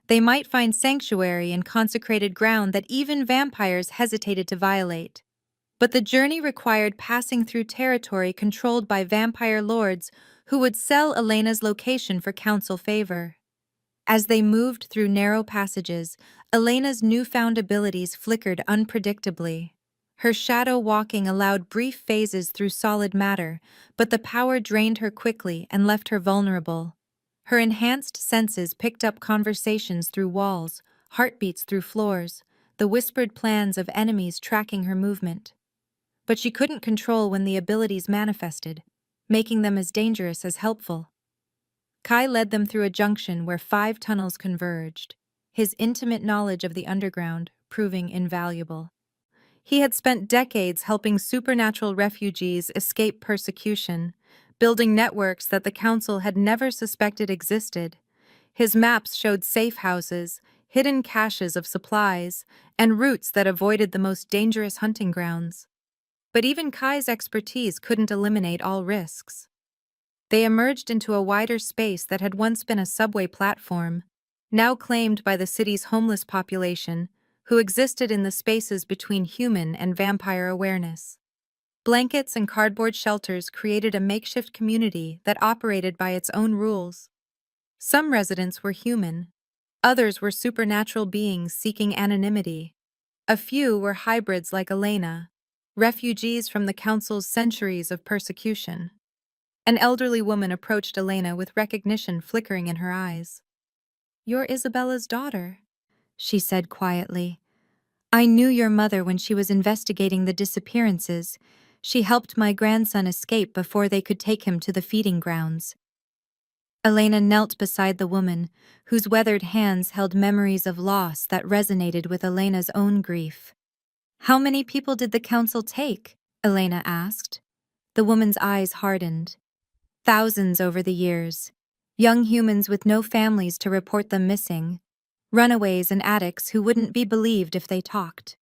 Speaker 1: they might find sanctuary and consecrated ground that even vampires hesitated to violate. But the journey required passing through territory controlled by vampire lords who would sell Elena's location for council favor. As they moved through narrow passages, Elena's newfound abilities flickered unpredictably. Her shadow walking allowed brief phases through solid matter, but the power drained her quickly and left her vulnerable. Her enhanced senses picked up conversations through walls, heartbeats through floors, the whispered plans of enemies tracking her movement. But she couldn't control when the abilities manifested, making them as dangerous as helpful. Kai led them through a junction where 5 tunnels converged, his intimate knowledge of the underground proving invaluable. He had spent decades helping supernatural refugees escape persecution, building networks that the Council had never suspected existed. His maps showed safe houses, hidden caches of supplies, and routes that avoided the most dangerous hunting grounds. But even Kai's expertise couldn't eliminate all risks. They emerged into a wider space that had once been a subway platform, now claimed by the city's homeless population, who existed in the spaces between human and vampire awareness. Blankets and cardboard shelters created a makeshift community that operated by its own rules. Some residents were human, others were supernatural beings seeking anonymity. A few were hybrids like Elena, refugees from the Council's centuries of persecution. An elderly woman approached Elena with recognition flickering in her eyes. "You're Isabella's daughter," she said quietly. "I knew your mother when she was investigating the disappearances. She helped my grandson escape before they could take him to the feeding grounds." Elena knelt beside the woman, whose weathered hands held memories of loss that resonated with Elena's own grief. "How many people did the council take?" Elena asked. The woman's eyes hardened. "Thousands over the years. Young humans with no families to report them missing. Runaways and addicts who wouldn't be believed if they talked.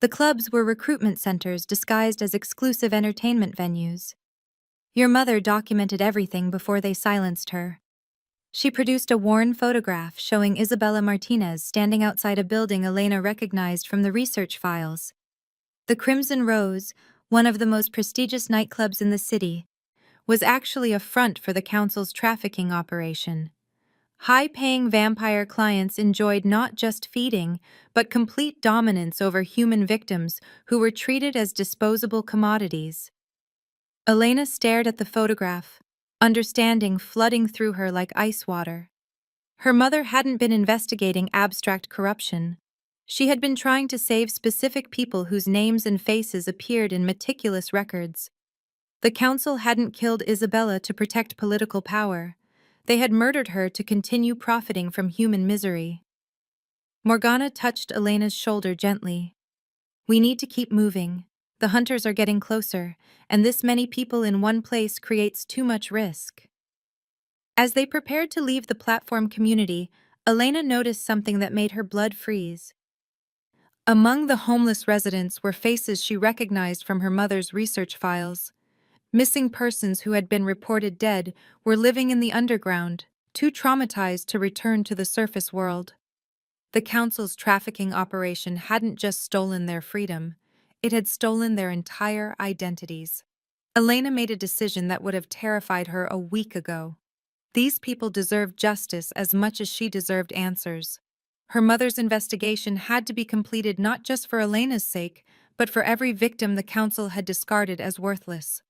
Speaker 1: The clubs were recruitment centers disguised as exclusive entertainment venues. Your mother documented everything before they silenced her." She produced a worn photograph showing Isabella Martinez standing outside a building Elena recognized from the research files. The Crimson Rose, one of the most prestigious nightclubs in the city, was actually a front for the council's trafficking operation. High-paying vampire clients enjoyed not just feeding, but complete dominance over human victims who were treated as disposable commodities. Elena stared at the photograph, understanding flooding through her like ice water. Her mother hadn't been investigating abstract corruption. She had been trying to save specific people whose names and faces appeared in meticulous records. The council hadn't killed Isabella to protect political power. They had murdered her to continue profiting from human misery. Morgana touched Elena's shoulder gently. We need to keep moving. The hunters are getting closer, and this many people in one place creates too much risk. As they prepared to leave the platform community, Elena noticed something that made her blood freeze. Among the homeless residents were faces she recognized from her mother's research files. Missing persons who had been reported dead were living in the underground, too traumatized to return to the surface world. The council's trafficking operation hadn't just stolen their freedom, it had stolen their entire identities. Elena made a decision that would have terrified her a week ago. These people deserved justice as much as she deserved answers. Her mother's investigation had to be completed not just for Elena's sake, but for every victim the council had discarded as worthless.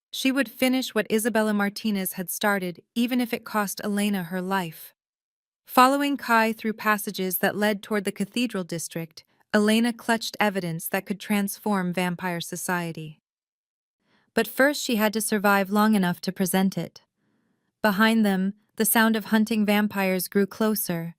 Speaker 1: She would finish what Isabella Martinez had started, even if it cost Elena her life. Following Kai through passages that led toward the cathedral district, Elena clutched evidence that could transform vampire society. But first she had to survive long enough to present it. Behind them, the sound of hunting vampires grew closer.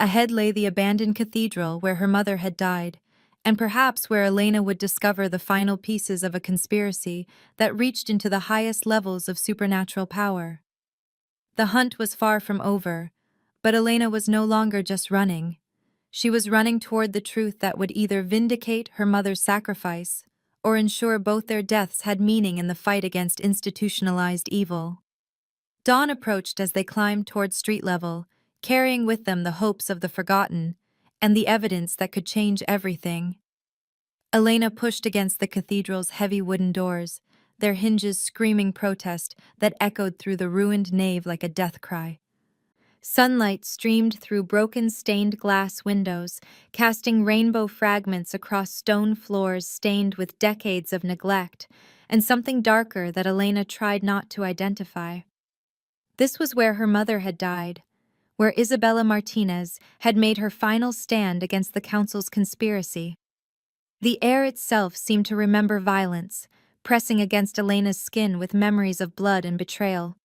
Speaker 1: Ahead lay the abandoned cathedral where her mother had died, and perhaps where Elena would discover the final pieces of a conspiracy that reached into the highest levels of supernatural power. The hunt was far from over, but Elena was no longer just running. She was running toward the truth that would either vindicate her mother's sacrifice or ensure both their deaths had meaning in the fight against institutionalized evil. Dawn approached as they climbed toward street level, carrying with them the hopes of the forgotten and the evidence that could change everything. Elena pushed against the cathedral's heavy wooden doors, their hinges screaming protest that echoed through the ruined nave like a death cry. Sunlight streamed through broken stained glass windows, casting rainbow fragments across stone floors stained with decades of neglect, and something darker that Elena tried not to identify. This was where her mother had died, where Isabella Martinez had made her final stand against the council's conspiracy. The air itself seemed to remember violence, pressing against Elena's skin with memories of blood and betrayal.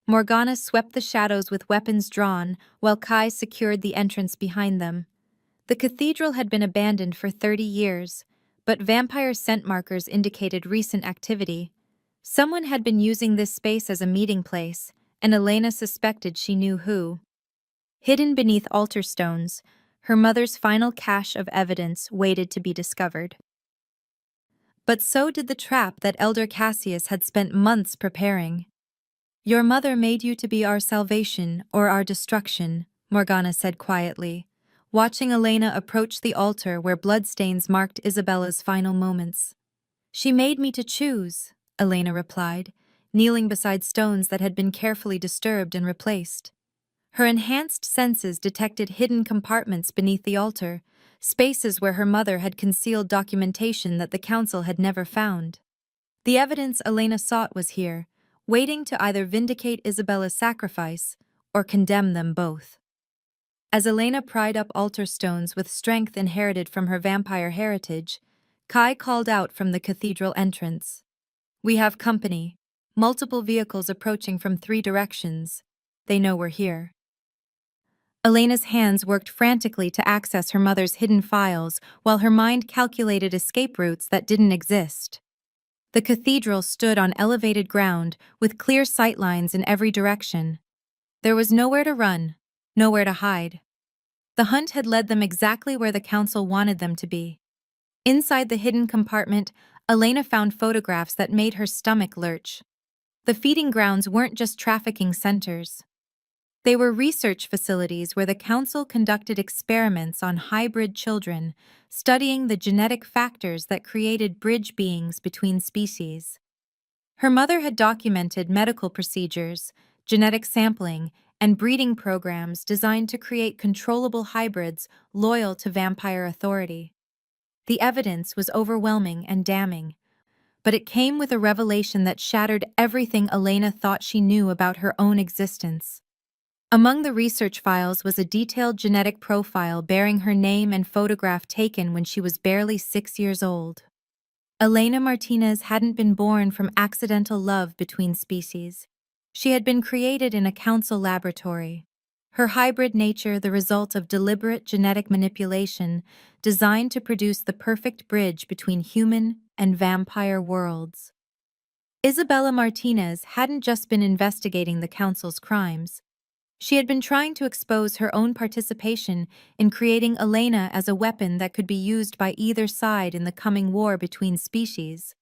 Speaker 1: Morgana swept the shadows with weapons drawn, while Kai secured the entrance behind them. The cathedral had been abandoned for 30 years, but vampire scent markers indicated recent activity. Someone had been using this space as a meeting place, and Elena suspected she knew who. Hidden beneath altar stones, her mother's final cache of evidence waited to be discovered. But so did the trap that Elder Cassius had spent months preparing. Your mother made you to be our salvation or our destruction, Morgana said quietly, watching Elena approach the altar where bloodstains marked Isabella's final moments. She made me to choose, Elena replied, kneeling beside stones that had been carefully disturbed and replaced. Her enhanced senses detected hidden compartments beneath the altar, spaces where her mother had concealed documentation that the council had never found. The evidence Elena sought was here, waiting to either vindicate Isabella's sacrifice or condemn them both. As Elena pried up altar stones with strength inherited from her vampire heritage, Kai called out from the cathedral entrance. We have company, multiple vehicles approaching from 3 directions. They know we're here. Elena's hands worked frantically to access her mother's hidden files while her mind calculated escape routes that didn't exist. The cathedral stood on elevated ground with clear sightlines in every direction. There was nowhere to run, nowhere to hide. The hunt had led them exactly where the council wanted them to be. Inside the hidden compartment, Elena found photographs that made her stomach lurch. The feeding grounds weren't just trafficking centers. They were research facilities where the council conducted experiments on hybrid children, studying the genetic factors that created bridge beings between species. Her mother had documented medical procedures, genetic sampling, and breeding programs designed to create controllable hybrids loyal to vampire authority. The evidence was overwhelming and damning, but it came with a revelation that shattered everything Elena thought she knew about her own existence. Among the research files was a detailed genetic profile bearing her name and photograph taken when she was barely 6 years old. Elena Martinez hadn't been born from accidental love between species. She had been created in a council laboratory. Her hybrid nature the result of deliberate genetic manipulation designed to produce the perfect bridge between human and vampire worlds. Isabella Martinez hadn't just been investigating the council's crimes. She had been trying to expose her own participation in creating Elena as a weapon that could be used by either side in the coming war between species.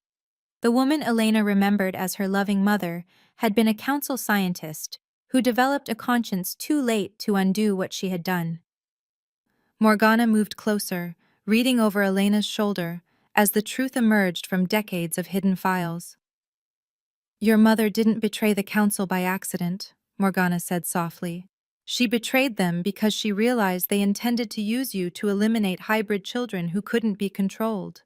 Speaker 1: The woman Elena remembered as her loving mother had been a council scientist who developed a conscience too late to undo what she had done. Morgana moved closer, reading over Elena's shoulder as the truth emerged from decades of hidden files. "Your mother didn't betray the council by accident," Morgana said softly. "She betrayed them because she realized they intended to use you to eliminate hybrid children who couldn't be controlled.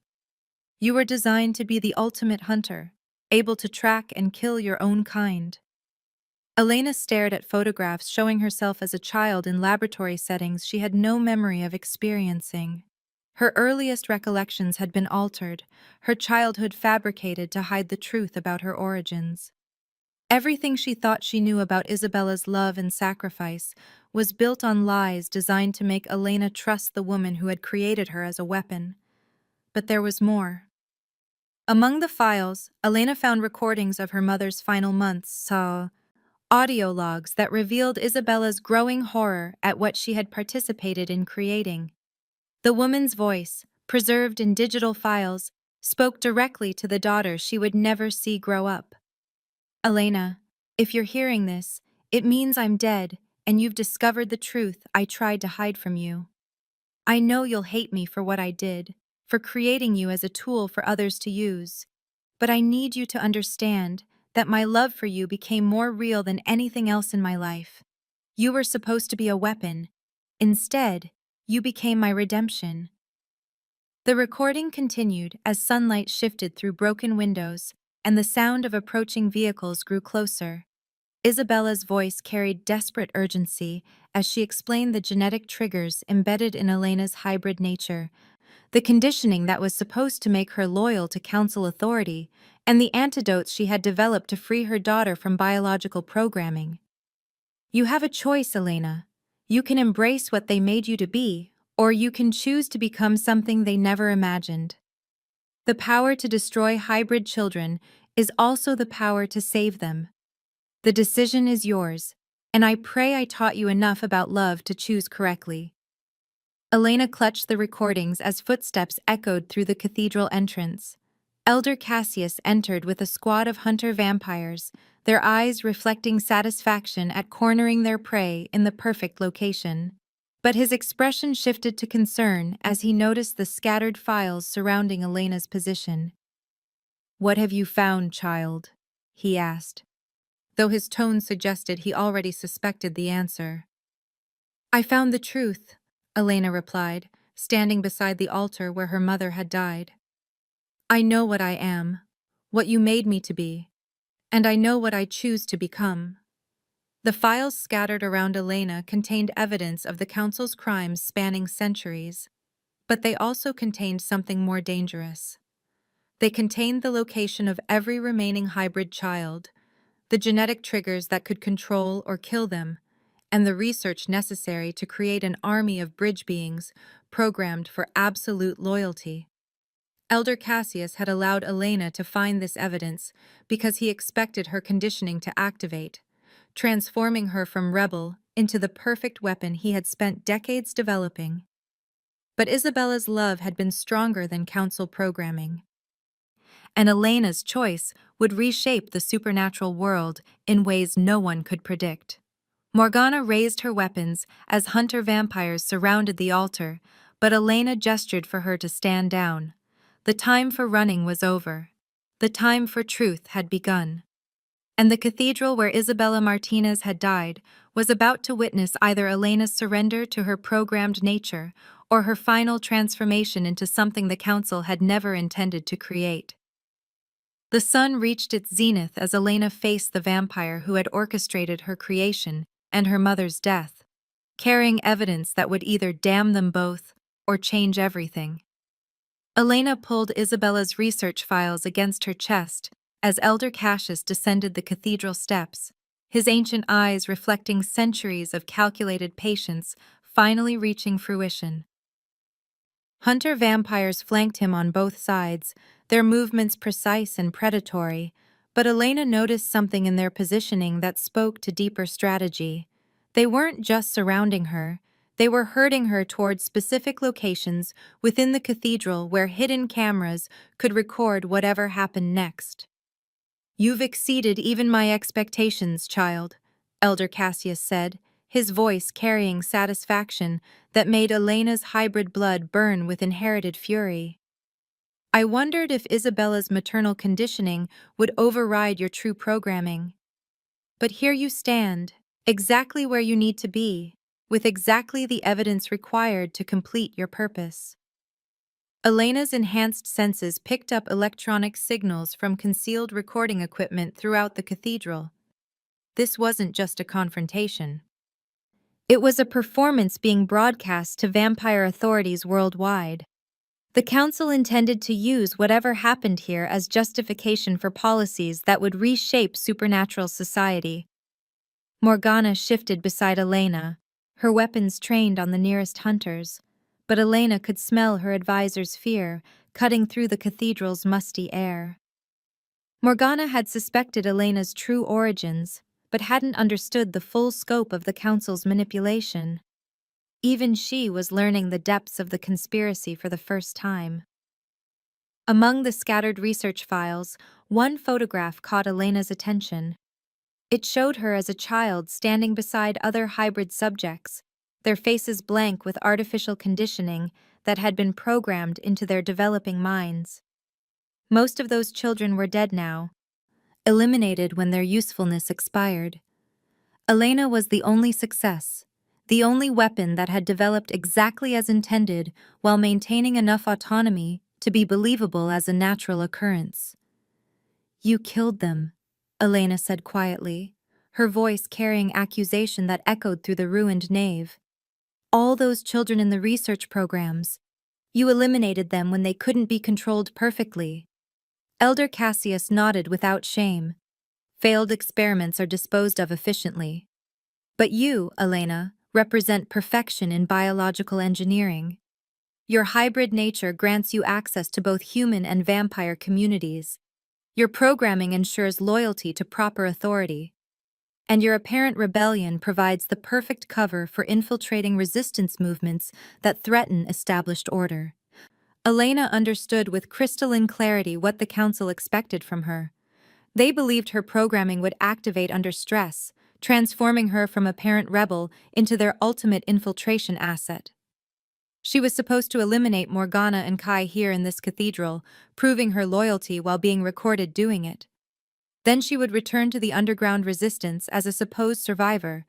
Speaker 1: You were designed to be the ultimate hunter, able to track and kill your own kind." Elena stared at photographs showing herself as a child in laboratory settings she had no memory of experiencing. Her earliest recollections had been altered, her childhood fabricated to hide the truth about her origins. Everything she thought she knew about Isabella's love and sacrifice was built on lies designed to make Elena trust the woman who had created her as a weapon. But there was more. Among the files, Elena found recordings of her mother's final months, audio logs that revealed Isabella's growing horror at what she had participated in creating. The woman's voice, preserved in digital files, spoke directly to the daughter she would never see grow up. "Elena, if you're hearing this, it means I'm dead, and you've discovered the truth I tried to hide from you. I know you'll hate me for what I did, for creating you as a tool for others to use. But I need you to understand that my love for you became more real than anything else in my life. You were supposed to be a weapon. Instead, you became my redemption." The recording continued as sunlight shifted through broken windows and the sound of approaching vehicles grew closer. Isabella's voice carried desperate urgency as she explained the genetic triggers embedded in Elena's hybrid nature, the conditioning that was supposed to make her loyal to council authority, and the antidotes she had developed to free her daughter from biological programming. "You have a choice, Elena. You can embrace what they made you to be, or you can choose to become something they never imagined. The power to destroy hybrid children is also the power to save them. The decision is yours, and I pray I taught you enough about love to choose correctly." Elena clutched the recordings as footsteps echoed through the cathedral entrance. Elder Cassius entered with a squad of hunter vampires, their eyes reflecting satisfaction at cornering their prey in the perfect location. But his expression shifted to concern as he noticed the scattered files surrounding Elena's position. "What have you found, child?" he asked, though his tone suggested he already suspected the answer. "I found the truth," Elena replied, standing beside the altar where her mother had died. "I know what I am, what you made me to be, and I know what I choose to become." The files scattered around Elena contained evidence of the council's crimes spanning centuries, but they also contained something more dangerous. They contained the location of every remaining hybrid child, the genetic triggers that could control or kill them, and the research necessary to create an army of bridge beings programmed for absolute loyalty. Elder Cassius had allowed Elena to find this evidence because he expected her conditioning to activate, transforming her from rebel into the perfect weapon he had spent decades developing. But Isabella's love had been stronger than council programming, and Elena's choice would reshape the supernatural world in ways no one could predict. Morgana raised her weapons as hunter vampires surrounded the altar, but Elena gestured for her to stand down. The time for running was over. The time for truth had begun. And the cathedral where Isabella Martinez had died was about to witness either Elena's surrender to her programmed nature or her final transformation into something the council had never intended to create. The sun reached its zenith as Elena faced the vampire who had orchestrated her creation, and her mother's death, carrying evidence that would either damn them both or change everything. Elena pulled Isabella's research files against her chest as Elder Cassius descended the cathedral steps, his ancient eyes reflecting centuries of calculated patience finally reaching fruition. Hunter vampires flanked him on both sides, their movements precise and predatory, but Elena noticed something in their positioning that spoke to deeper strategy. They weren't just surrounding her, they were herding her towards specific locations within the cathedral where hidden cameras could record whatever happened next. "You've exceeded even my expectations, child," Elder Cassius said, his voice carrying satisfaction that made Elena's hybrid blood burn with inherited fury. "I wondered if Isabella's maternal conditioning would override your true programming. But here you stand, exactly where you need to be, with exactly the evidence required to complete your purpose." Elena's enhanced senses picked up electronic signals from concealed recording equipment throughout the cathedral. This wasn't just a confrontation. It was a performance being broadcast to vampire authorities worldwide. The council intended to use whatever happened here as justification for policies that would reshape supernatural society. Morgana shifted beside Elena, her weapons trained on the nearest hunters, but Elena could smell her advisor's fear cutting through the cathedral's musty air. Morgana had suspected Elena's true origins, but hadn't understood the full scope of the council's manipulation. Even she was learning the depths of the conspiracy for the first time. Among the scattered research files, one photograph caught Elena's attention. It showed her as a child standing beside other hybrid subjects, their faces blank with artificial conditioning that had been programmed into their developing minds. Most of those children were dead now, eliminated when their usefulness expired. Elena was the only success, the only weapon that had developed exactly as intended while maintaining enough autonomy to be believable as a natural occurrence. "You killed them," Elena said quietly, her voice carrying accusation that echoed through the ruined nave. "All those children in the research programs. You eliminated them when they couldn't be controlled perfectly." Elder Cassius nodded without shame. "Failed experiments are disposed of efficiently. But you, Elena, represent perfection in biological engineering. Your hybrid nature grants you access to both human and vampire communities. Your programming ensures loyalty to proper authority. And your apparent rebellion provides the perfect cover for infiltrating resistance movements that threaten established order." Elena understood with crystalline clarity what the council expected from her. They believed her programming would activate under stress, transforming her from apparent rebel into their ultimate infiltration asset. She was supposed to eliminate Morgana and Kai here in this cathedral, proving her loyalty while being recorded doing it. Then she would return to the underground resistance as a supposed survivor,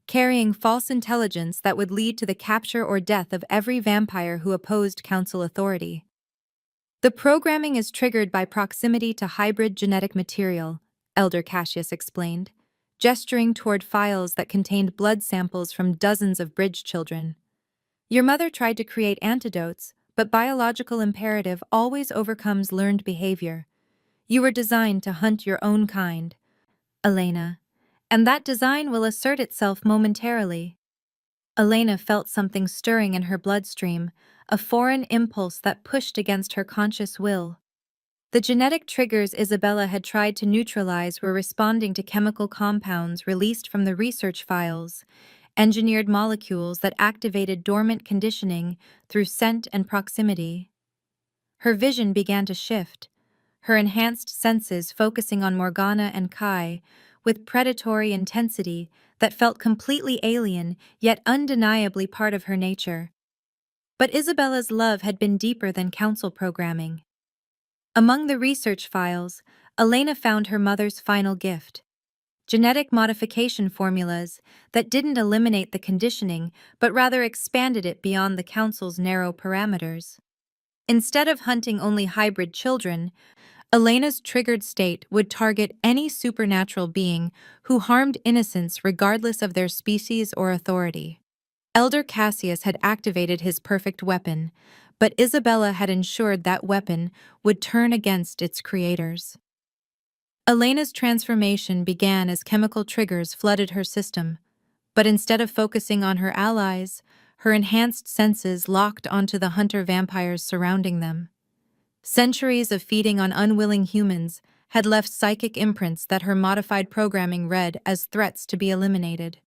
Speaker 1: carrying false intelligence that would lead to the capture or death of every vampire who opposed council authority. "The programming is triggered by proximity to hybrid genetic material," Elder Cassius explained, gesturing toward files that contained blood samples from dozens of bridge children. "Your mother tried to create antidotes, but biological imperative always overcomes learned behavior. You were designed to hunt your own kind, Elena, and that design will assert itself momentarily." Elena felt something stirring in her bloodstream, a foreign impulse that pushed against her conscious will. The genetic triggers Isabella had tried to neutralize were responding to chemical compounds released from the research files, engineered molecules that activated dormant conditioning through scent and proximity. Her vision began to shift, her enhanced senses focusing on Morgana and Kai with predatory intensity that felt completely alien yet undeniably part of her nature. But Isabella's love had been deeper than council programming. Among the research files, Elena found her mother's final gift: genetic modification formulas that didn't eliminate the conditioning but rather expanded it beyond the council's narrow parameters. Instead of hunting only hybrid children, Elena's triggered state would target any supernatural being who harmed innocents regardless of their species or authority. Elder Cassius had activated his perfect weapon, but Isabella had ensured that weapon would turn against its creators. Elena's transformation began as chemical triggers flooded her system, but instead of focusing on her allies, her enhanced senses locked onto the hunter vampires surrounding them. Centuries of feeding on unwilling humans had left psychic imprints that her modified programming read as threats to be eliminated.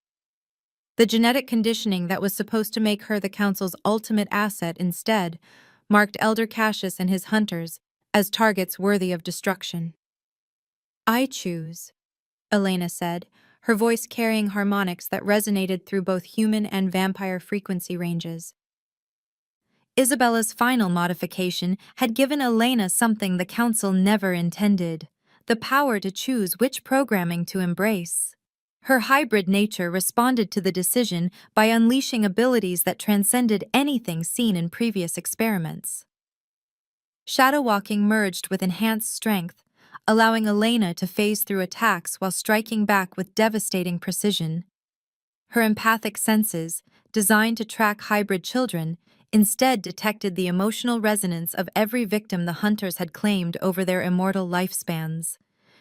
Speaker 1: The genetic conditioning that was supposed to make her the Council's ultimate asset instead marked Elder Cassius and his hunters as targets worthy of destruction. "I choose," Elena said, her voice carrying harmonics that resonated through both human and vampire frequency ranges. Isabella's final modification had given Elena something the Council never intended: the power to choose which programming to embrace. Her hybrid nature responded to the decision by unleashing abilities that transcended anything seen in previous experiments. Shadow walking merged with enhanced strength, allowing Elena to phase through attacks while striking back with devastating precision. Her empathic senses, designed to track hybrid children, instead detected the emotional resonance of every victim the hunters had claimed over their immortal lifespans.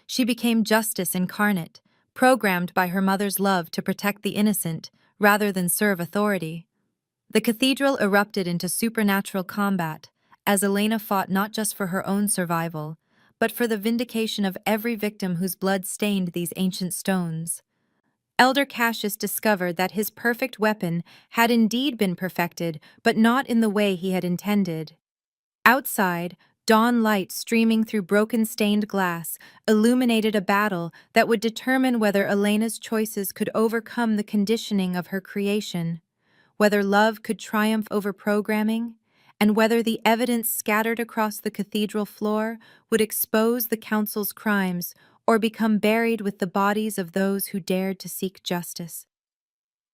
Speaker 1: She became justice incarnate, programmed by her mother's love to protect the innocent rather than serve authority. The cathedral erupted into supernatural combat, as Elena fought not just for her own survival, but for the vindication of every victim whose blood stained these ancient stones. Elder Cassius discovered that his perfect weapon had indeed been perfected, but not in the way he had intended. Outside, dawn light streaming through broken stained glass illuminated a battle that would determine whether Elena's choices could overcome the conditioning of her creation, whether love could triumph over programming, and whether the evidence scattered across the cathedral floor would expose the Council's crimes or become buried with the bodies of those who dared to seek justice.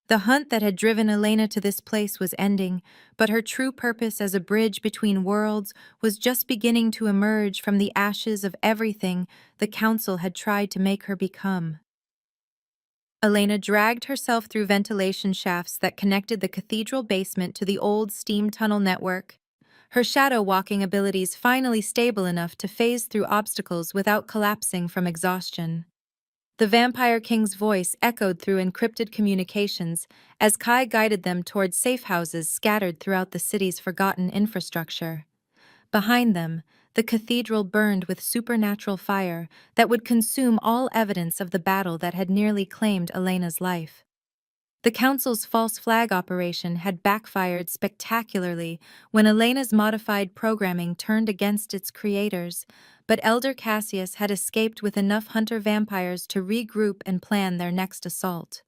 Speaker 1: The hunt that had driven Elena to this place was ending, but her true purpose as a bridge between worlds was just beginning to emerge from the ashes of everything the Council had tried to make her become. Elena dragged herself through ventilation shafts that connected the cathedral basement to the old steam tunnel network, her shadow walking abilities finally stable enough to phase through obstacles without collapsing from exhaustion. The Vampire King's voice echoed through encrypted communications as Kai guided them towards safe houses scattered throughout the city's forgotten infrastructure. Behind them, the cathedral burned with supernatural fire that would consume all evidence of the battle that had nearly claimed Elena's life. The Council's false flag operation had backfired spectacularly when Elena's modified programming turned against its creators, but Elder Cassius had escaped with enough hunter vampires to regroup and plan their next assault.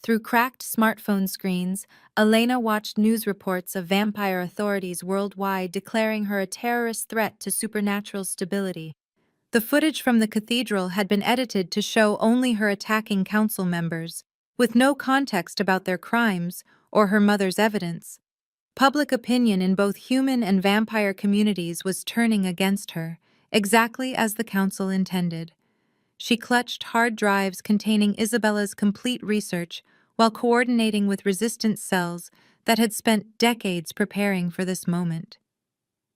Speaker 1: Through cracked smartphone screens, Elena watched news reports of vampire authorities worldwide declaring her a terrorist threat to supernatural stability. The footage from the cathedral had been edited to show only her attacking council members, with no context about their crimes or her mother's evidence. Public opinion in both human and vampire communities was turning against her, exactly as the council intended. She clutched hard drives containing Isabella's complete research while coordinating with resistance cells that had spent decades preparing for this moment.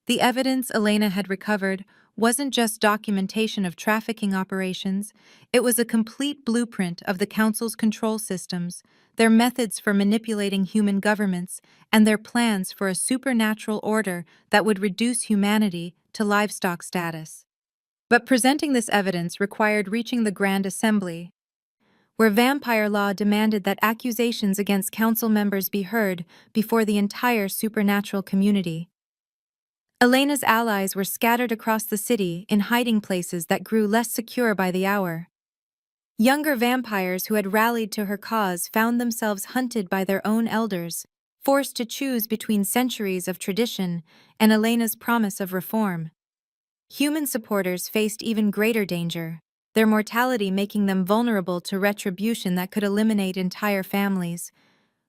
Speaker 1: The evidence Elena had recovered wasn't just documentation of trafficking operations, it was a complete blueprint of the Council's control systems, their methods for manipulating human governments, and their plans for a supernatural order that would reduce humanity to livestock status. But presenting this evidence required reaching the Grand Assembly, where vampire law demanded that accusations against council members be heard before the entire supernatural community. Elena's allies were scattered across the city in hiding places that grew less secure by the hour. Younger vampires who had rallied to her cause found themselves hunted by their own elders, forced to choose between centuries of tradition and Elena's promise of reform. Human supporters faced even greater danger, their mortality making them vulnerable to retribution that could eliminate entire families.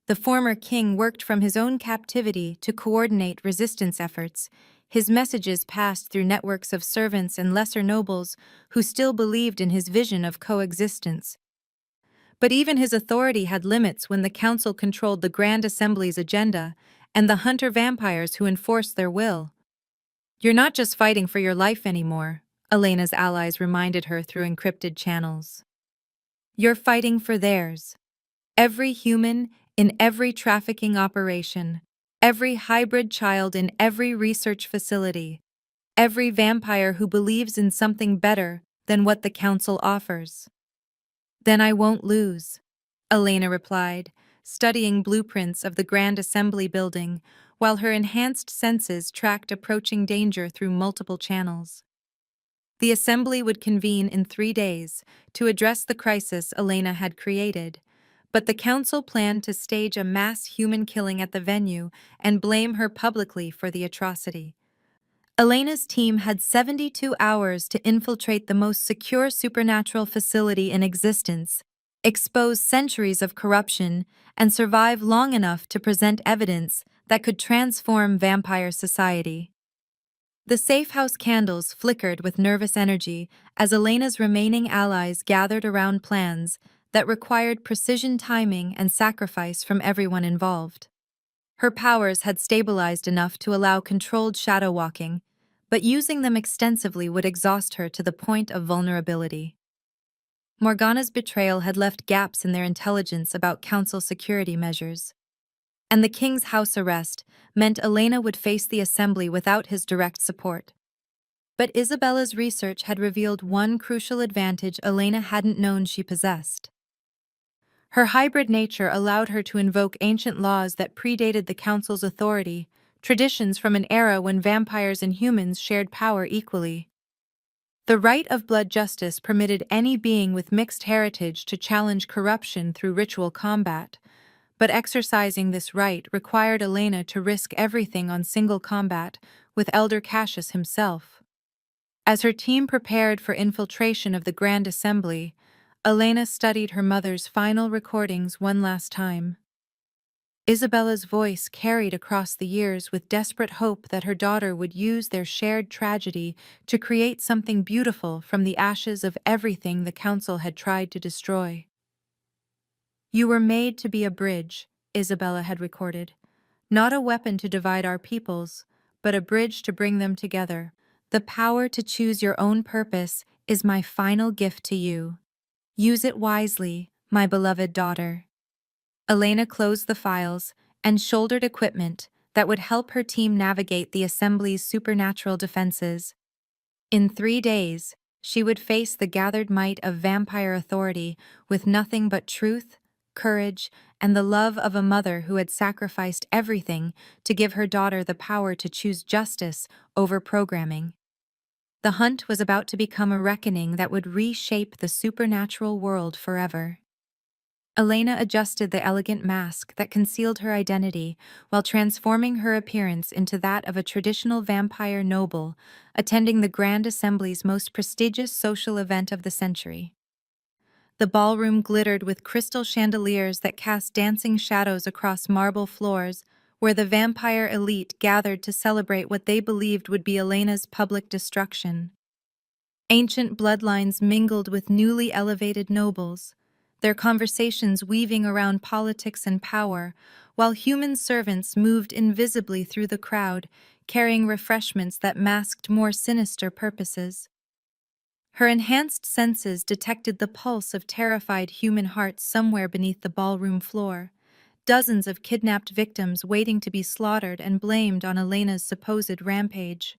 Speaker 1: The former king worked from his own captivity to coordinate resistance efforts, His messages passed through networks of servants and lesser nobles who still believed in his vision of coexistence. But even his authority had limits when the council controlled the Grand Assembly's agenda and the hunter vampires who enforced their will. "You're not just fighting for your life anymore," Elena's allies reminded her through encrypted channels. "You're fighting for theirs. Every human in every trafficking operation, every hybrid child in every research facility, every vampire who believes in something better than what the council offers." "Then I won't lose," Elena replied, studying blueprints of the Grand Assembly building while her enhanced senses tracked approaching danger through multiple channels. The assembly would convene in 3 days to address the crisis Elena had created, but the council planned to stage a mass human killing at the venue and blame her publicly for the atrocity. Elena's team had 72 hours to infiltrate the most secure supernatural facility in existence, expose centuries of corruption, and survive long enough to present evidence that could transform vampire society. The safe house candles flickered with nervous energy as Elena's remaining allies gathered around plans that required precision timing and sacrifice from everyone involved. Her powers had stabilized enough to allow controlled shadow walking, but using them extensively would exhaust her to the point of vulnerability. Morgana's betrayal had left gaps in their intelligence about council security measures, and the king's house arrest meant Elena would face the assembly without his direct support. But Isabella's research had revealed one crucial advantage Elena hadn't known she possessed. Her hybrid nature allowed her to invoke ancient laws that predated the council's authority, traditions from an era when vampires and humans shared power equally. The right of blood justice permitted any being with mixed heritage to challenge corruption through ritual combat, but exercising this right required Elena to risk everything on single combat with Elder Cassius himself. As her team prepared for infiltration of the Grand Assembly, Elena studied her mother's final recordings one last time. Isabella's voice carried across the years with desperate hope that her daughter would use their shared tragedy to create something beautiful from the ashes of everything the council had tried to destroy. "You were made to be a bridge," Isabella had recorded. "Not a weapon to divide our peoples, but a bridge to bring them together. The power to choose your own purpose is my final gift to you. Use it wisely, my beloved daughter." Elena closed the files and shouldered equipment that would help her team navigate the assembly's supernatural defenses. In 3 days, she would face the gathered might of vampire authority with nothing but truth, courage, and the love of a mother who had sacrificed everything to give her daughter the power to choose justice over programming. The hunt was about to become a reckoning that would reshape the supernatural world forever. Elena adjusted the elegant mask that concealed her identity while transforming her appearance into that of a traditional vampire noble attending the Grand Assembly's most prestigious social event of the century. The ballroom glittered with crystal chandeliers that cast dancing shadows across marble floors, where the vampire elite gathered to celebrate what they believed would be Elena's public destruction. Ancient bloodlines mingled with newly elevated nobles, their conversations weaving around politics and power, while human servants moved invisibly through the crowd, carrying refreshments that masked more sinister purposes. Her enhanced senses detected the pulse of terrified human hearts somewhere beneath the ballroom floor, dozens of kidnapped victims waiting to be slaughtered and blamed on Elena's supposed rampage.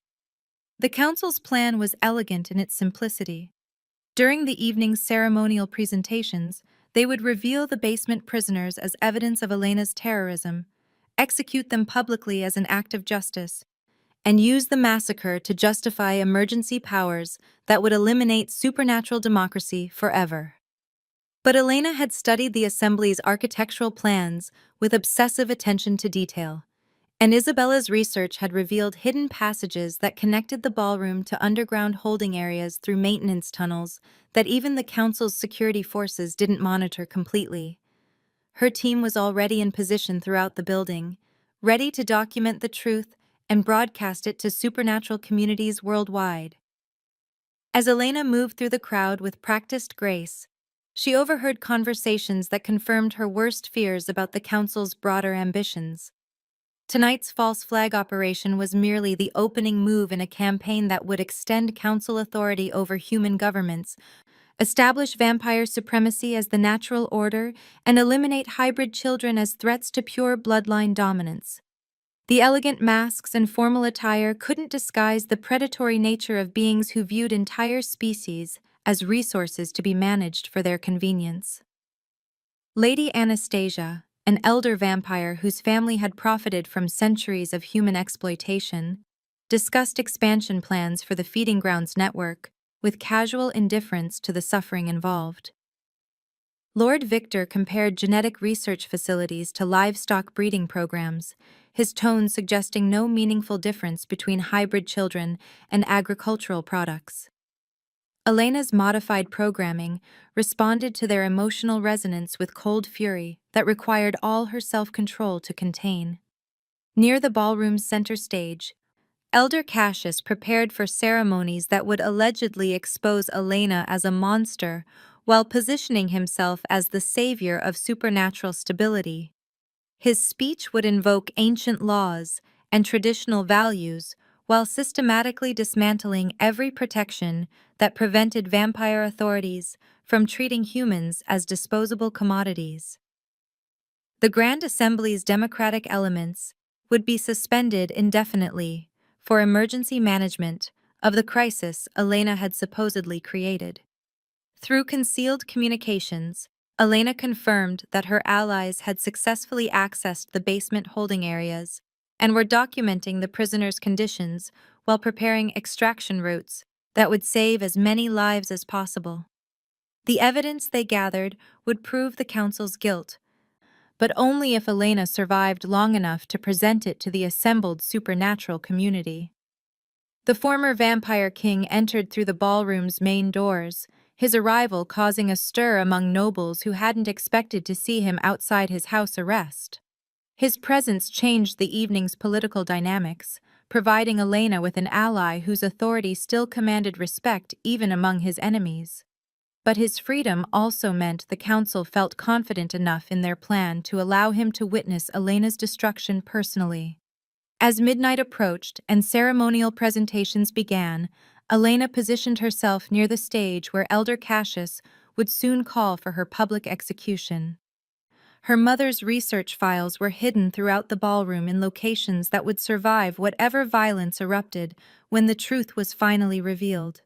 Speaker 1: The council's plan was elegant in its simplicity. During the evening's ceremonial presentations, they would reveal the basement prisoners as evidence of Elena's terrorism, execute them publicly as an act of justice, and use the massacre to justify emergency powers that would eliminate supernatural democracy forever. But Elena had studied the Assembly's architectural plans with obsessive attention to detail, and Isabella's research had revealed hidden passages that connected the ballroom to underground holding areas through maintenance tunnels that even the council's security forces didn't monitor completely. Her team was already in position throughout the building, ready to document the truth and broadcast it to supernatural communities worldwide. As Elena moved through the crowd with practiced grace, she overheard conversations that confirmed her worst fears about the Council's broader ambitions. Tonight's false flag operation was merely the opening move in a campaign that would extend Council authority over human governments, establish vampire supremacy as the natural order, and eliminate hybrid children as threats to pure bloodline dominance. The elegant masks and formal attire couldn't disguise the predatory nature of beings who viewed entire species as resources to be managed for their convenience. Lady Anastasia, an elder vampire whose family had profited from centuries of human exploitation, discussed expansion plans for the Feeding Grounds network with casual indifference to the suffering involved. Lord Victor compared genetic research facilities to livestock breeding programs, his tone suggesting no meaningful difference between hybrid children and agricultural products. Elena's modified programming responded to their emotional resonance with cold fury that required all her self-control to contain. Near the ballroom's center stage, Elder Cassius prepared for ceremonies that would allegedly expose Elena as a monster while positioning himself as the savior of supernatural stability. His speech would invoke ancient laws and traditional values while systematically dismantling every protection that prevented vampire authorities from treating humans as disposable commodities. The Grand Assembly's democratic elements would be suspended indefinitely for emergency management of the crisis Elena had supposedly created. Through concealed communications, Elena confirmed that her allies had successfully accessed the basement holding areas and were documenting the prisoners' conditions while preparing extraction routes that would save as many lives as possible. The evidence they gathered would prove the Council's guilt, but only if Elena survived long enough to present it to the assembled supernatural community. The former vampire king entered through the ballroom's main doors, his arrival causing a stir among nobles who hadn't expected to see him outside his house arrest. His presence changed the evening's political dynamics, providing Elena with an ally whose authority still commanded respect even among his enemies. But his freedom also meant the council felt confident enough in their plan to allow him to witness Elena's destruction personally. As midnight approached and ceremonial presentations began, Elena positioned herself near the stage where Elder Cassius would soon call for her public execution. Her mother's research files were hidden throughout the ballroom in locations that would survive whatever violence erupted when the truth was finally revealed.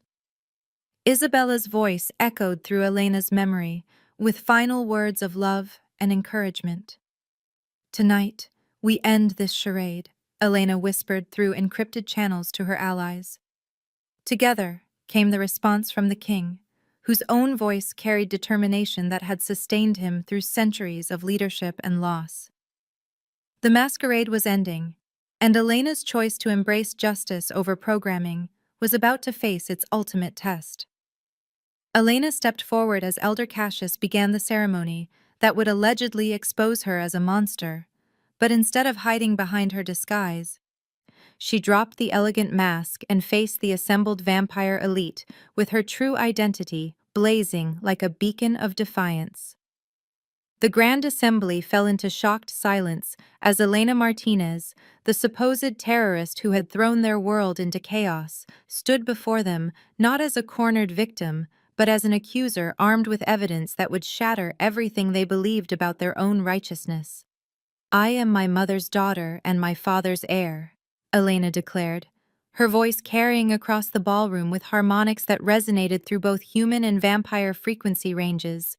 Speaker 1: Isabella's voice echoed through Elena's memory, with final words of love and encouragement. "Tonight, we end this charade," Elena whispered through encrypted channels to her allies. Together came the response from the king, whose own voice carried determination that had sustained him through centuries of leadership and loss. The masquerade was ending, and Elena's choice to embrace justice over programming was about to face its ultimate test. Elena stepped forward as Elder Cassius began the ceremony that would allegedly expose her as a monster, but instead of hiding behind her disguise, she dropped the elegant mask and faced the assembled vampire elite with her true identity blazing like a beacon of defiance. The Grand Assembly fell into shocked silence as Elena Martinez, the supposed terrorist who had thrown their world into chaos, stood before them not as a cornered victim, but as an accuser armed with evidence that would shatter everything they believed about their own righteousness. "I am my mother's daughter and my father's heir," Elena declared, her voice carrying across the ballroom with harmonics that resonated through both human and vampire frequency ranges.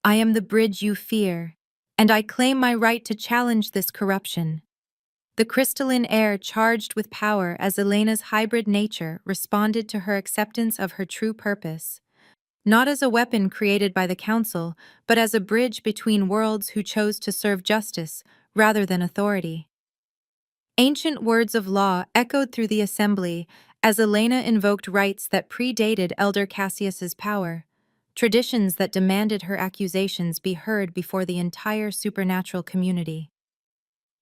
Speaker 1: "I am the bridge you fear, and I claim my right to challenge this corruption." The crystalline air charged with power as Elena's hybrid nature responded to her acceptance of her true purpose. Not as a weapon created by the Council, but as a bridge between worlds who chose to serve justice rather than authority. Ancient words of law echoed through the assembly as Elena invoked rights that predated Elder Cassius's power, traditions that demanded her accusations be heard before the entire supernatural community.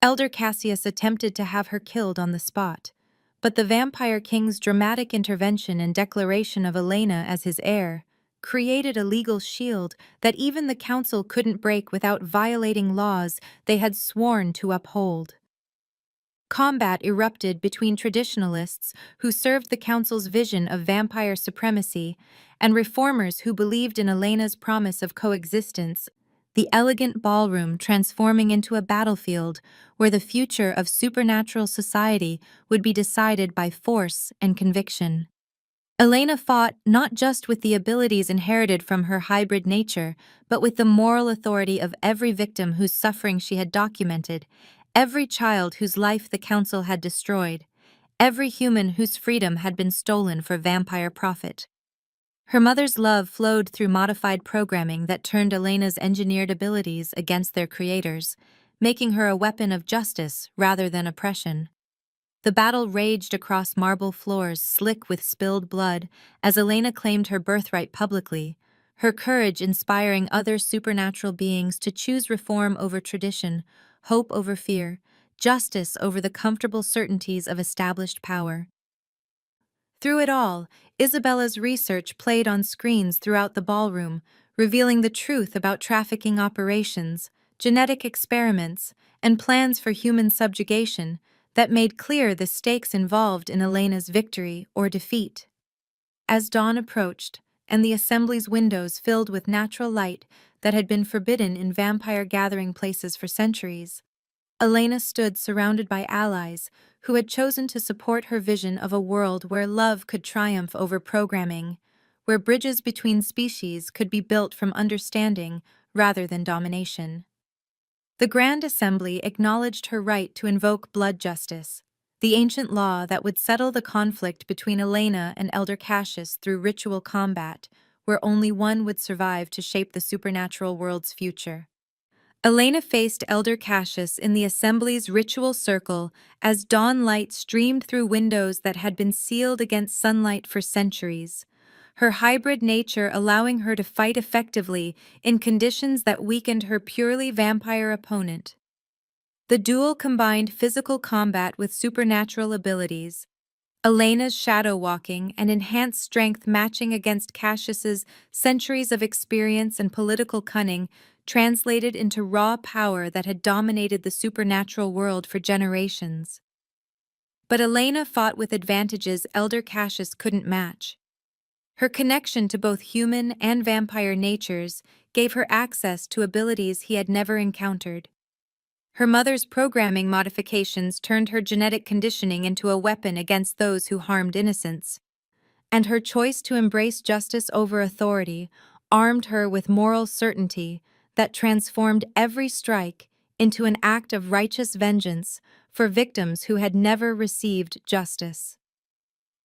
Speaker 1: Elder Cassius attempted to have her killed on the spot, but the Vampire King's dramatic intervention and declaration of Elena as his heir created a legal shield that even the council couldn't break without violating laws they had sworn to uphold. Combat erupted between traditionalists who served the council's vision of vampire supremacy and reformers who believed in Elena's promise of coexistence, the elegant ballroom transforming into a battlefield where the future of supernatural society would be decided by force and conviction. Elena fought not just with the abilities inherited from her hybrid nature, but with the moral authority of every victim whose suffering she had documented, every child whose life the council had destroyed, every human whose freedom had been stolen for vampire profit. Her mother's love flowed through modified programming that turned Elena's engineered abilities against their creators, making her a weapon of justice rather than oppression. The battle raged across marble floors slick with spilled blood as Elena claimed her birthright publicly, her courage inspiring other supernatural beings to choose reform over tradition, hope over fear, justice over the comfortable certainties of established power. Through it all, Isabella's research played on screens throughout the ballroom, revealing the truth about trafficking operations, genetic experiments, and plans for human subjugation that made clear the stakes involved in Elena's victory or defeat. As dawn approached, and the assembly's windows filled with natural light that had been forbidden in vampire gathering places for centuries, Elena stood surrounded by allies who had chosen to support her vision of a world where love could triumph over programming, where bridges between species could be built from understanding rather than domination. The Grand Assembly acknowledged her right to invoke blood justice, the ancient law that would settle the conflict between Elena and Elder Cassius through ritual combat, where only one would survive to shape the supernatural world's future. Elena faced Elder Cassius in the Assembly's ritual circle as dawn light streamed through windows that had been sealed against sunlight for centuries, her hybrid nature allowing her to fight effectively in conditions that weakened her purely vampire opponent. The duel combined physical combat with supernatural abilities, Elena's shadow walking and enhanced strength matching against Cassius's centuries of experience and political cunning translated into raw power that had dominated the supernatural world for generations. But Elena fought with advantages Elder Cassius couldn't match. Her connection to both human and vampire natures gave her access to abilities he had never encountered. Her mother's programming modifications turned her genetic conditioning into a weapon against those who harmed innocents, and her choice to embrace justice over authority armed her with moral certainty that transformed every strike into an act of righteous vengeance for victims who had never received justice.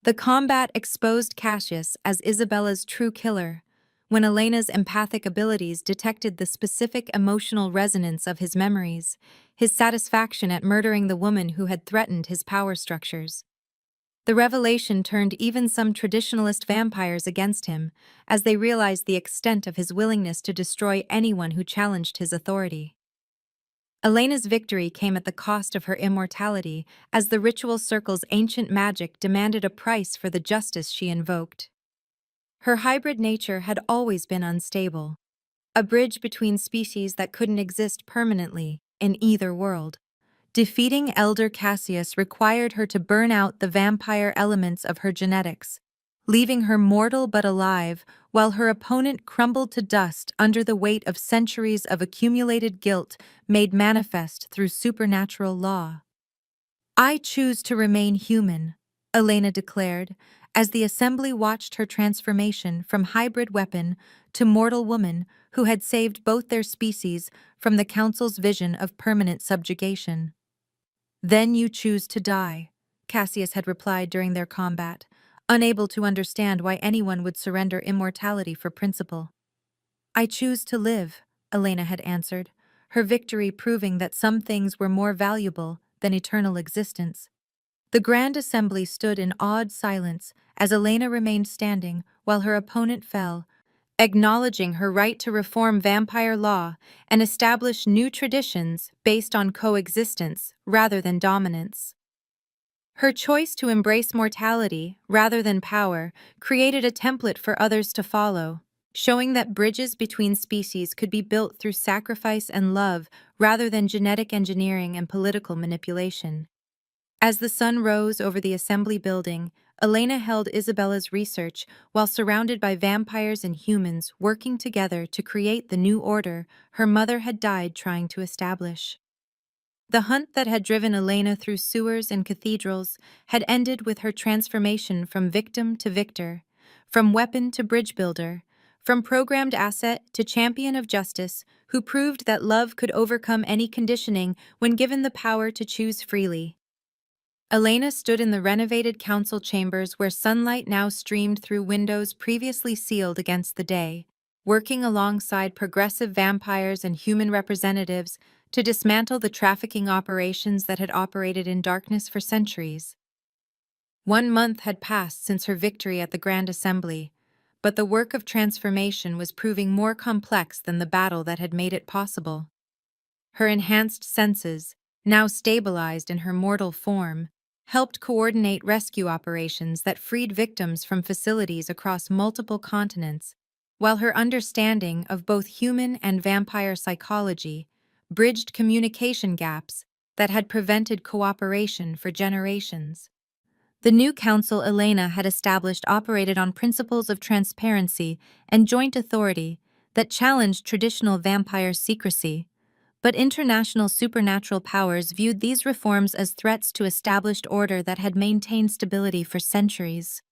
Speaker 1: The combat exposed Cassius as Isabella's true killer, when Elena's empathic abilities detected the specific emotional resonance of his memories, his satisfaction at murdering the woman who had threatened his power structures. The revelation turned even some traditionalist vampires against him, as they realized the extent of his willingness to destroy anyone who challenged his authority. Elena's victory came at the cost of her immortality, as the ritual circle's ancient magic demanded a price for the justice she invoked. Her hybrid nature had always been unstable, a bridge between species that couldn't exist permanently in either world. Defeating Elder Cassius required her to burn out the vampire elements of her genetics, leaving her mortal but alive, while her opponent crumbled to dust under the weight of centuries of accumulated guilt made manifest through supernatural law. "I choose to remain human," Elena declared, as the assembly watched her transformation from hybrid weapon to mortal woman who had saved both their species from the council's vision of permanent subjugation. "Then you choose to die," Cassius had replied during their combat, unable to understand why anyone would surrender immortality for principle. "I choose to live," Elena had answered, her victory proving that some things were more valuable than eternal existence. The Grand Assembly stood in awed silence as Elena remained standing while her opponent fell, acknowledging her right to reform vampire law and establish new traditions based on coexistence rather than dominance. Her choice to embrace mortality rather than power created a template for others to follow, showing that bridges between species could be built through sacrifice and love rather than genetic engineering and political manipulation. As the sun rose over the assembly building, Elena held Isabella's research while surrounded by vampires and humans working together to create the new order her mother had died trying to establish. The hunt that had driven Elena through sewers and cathedrals had ended with her transformation from victim to victor, from weapon to bridge builder, from programmed asset to champion of justice, who proved that love could overcome any conditioning when given the power to choose freely. Elena stood in the renovated council chambers where sunlight now streamed through windows previously sealed against the day, working alongside progressive vampires and human representatives to dismantle the trafficking operations that had operated in darkness for centuries. 1 month had passed since her victory at the Grand Assembly, but the work of transformation was proving more complex than the battle that had made it possible. Her enhanced senses, now stabilized in her mortal form, helped coordinate rescue operations that freed victims from facilities across multiple continents, while her understanding of both human and vampire psychology bridged communication gaps that had prevented cooperation for generations. The new council Elena had established operated on principles of transparency and joint authority that challenged traditional vampire secrecy, but international supernatural powers viewed these reforms as threats to established order that had maintained stability for centuries.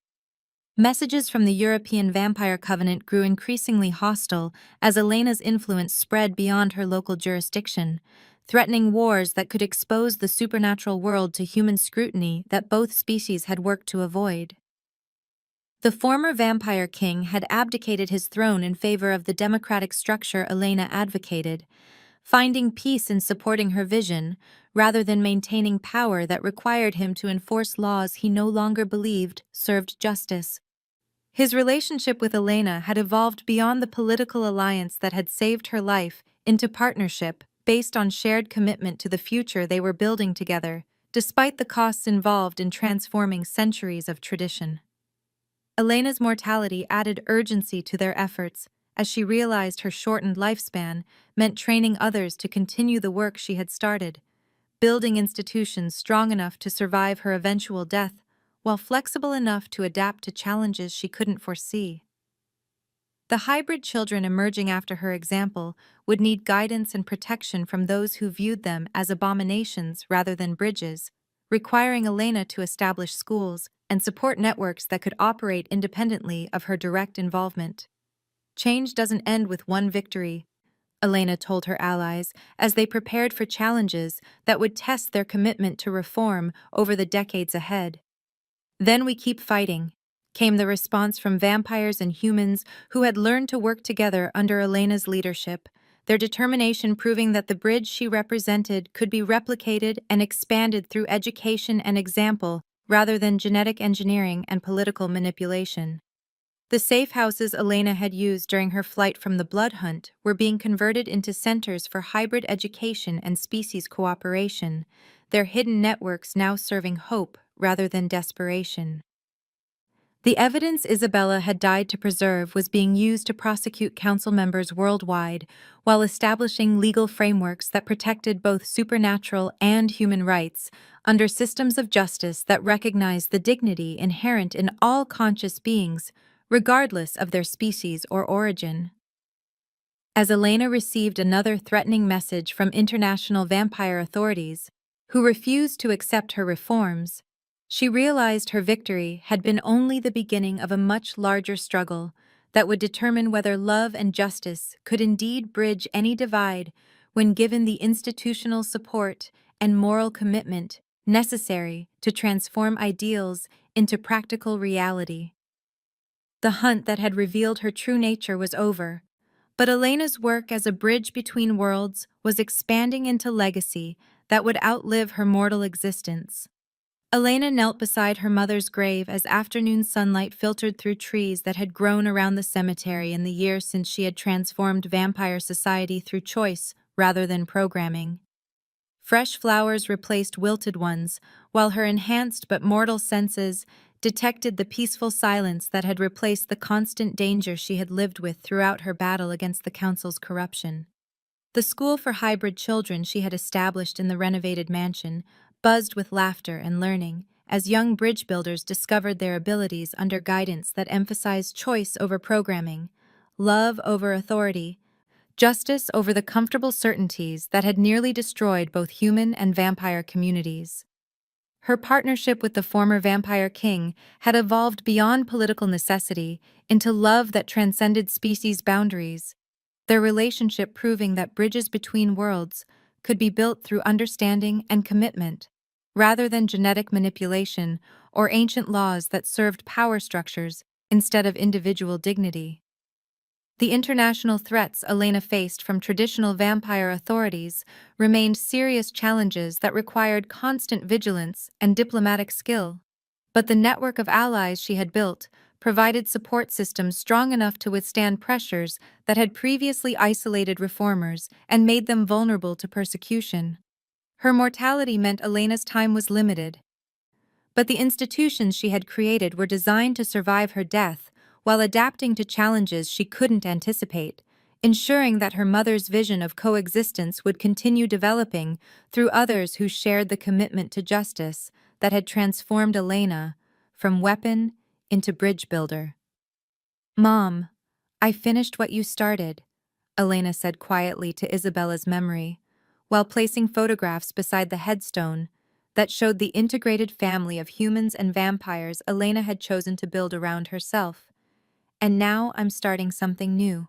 Speaker 1: Messages from the European Vampire Covenant grew increasingly hostile as Elena's influence spread beyond her local jurisdiction, threatening wars that could expose the supernatural world to human scrutiny that both species had worked to avoid. The former vampire king had abdicated his throne in favor of the democratic structure Elena advocated, finding peace in supporting her vision rather than maintaining power that required him to enforce laws he no longer believed served justice. His relationship with Elena had evolved beyond the political alliance that had saved her life into partnership based on shared commitment to the future they were building together, despite the costs involved in transforming centuries of tradition. Elena's mortality added urgency to their efforts, as she realized her shortened lifespan meant training others to continue the work she had started, building institutions strong enough to survive her eventual death while flexible enough to adapt to challenges she couldn't foresee. The hybrid children emerging after her example would need guidance and protection from those who viewed them as abominations rather than bridges, requiring Elena to establish schools and support networks that could operate independently of her direct involvement. Change doesn't end with one victory, Elena told her allies as they prepared for challenges that would test their commitment to reform over the decades ahead. Then we keep fighting, came the response from vampires and humans who had learned to work together under Elena's leadership, their determination proving that the bridge she represented could be replicated and expanded through education and example rather than genetic engineering and political manipulation. The safe houses Elena had used during her flight from the blood hunt were being converted into centers for hybrid education and species cooperation, their hidden networks now serving hope rather than desperation. The evidence Isabella had died to preserve was being used to prosecute council members worldwide while establishing legal frameworks that protected both supernatural and human rights under systems of justice that recognized the dignity inherent in all conscious beings, regardless of their species or origin. As Elena received another threatening message from international vampire authorities, who refused to accept her reforms, she realized her victory had been only the beginning of a much larger struggle that would determine whether love and justice could indeed bridge any divide when given the institutional support and moral commitment necessary to transform ideals into practical reality. The hunt that had revealed her true nature was over, but Elena's work as a bridge between worlds was expanding into legacy that would outlive her mortal existence. Elena knelt beside her mother's grave as afternoon sunlight filtered through trees that had grown around the cemetery in the years since she had transformed vampire society through choice rather than programming. Fresh flowers replaced wilted ones, while her enhanced but mortal senses detected the peaceful silence that had replaced the constant danger she had lived with throughout her battle against the council's corruption. The school for hybrid children she had established in the renovated mansion buzzed with laughter and learning as young bridge builders discovered their abilities under guidance that emphasized choice over programming, love over authority, justice over the comfortable certainties that had nearly destroyed both human and vampire communities. Her partnership with the former vampire king had evolved beyond political necessity into love that transcended species boundaries, their relationship proving that bridges between worlds could be built through understanding and commitment, rather than genetic manipulation or ancient laws that served power structures instead of individual dignity. The international threats Elena faced from traditional vampire authorities remained serious challenges that required constant vigilance and diplomatic skill. But the network of allies she had built provided support systems strong enough to withstand pressures that had previously isolated reformers and made them vulnerable to persecution. Her mortality meant Elena's time was limited, but the institutions she had created were designed to survive her death while adapting to challenges she couldn't anticipate, ensuring that her mother's vision of coexistence would continue developing through others who shared the commitment to justice that had transformed Elena from weapon into bridge builder. "Mom, I finished what you started," Elena said quietly to Isabella's memory, while placing photographs beside the headstone that showed the integrated family of humans and vampires Elena had chosen to build around herself. "And now I'm starting something new."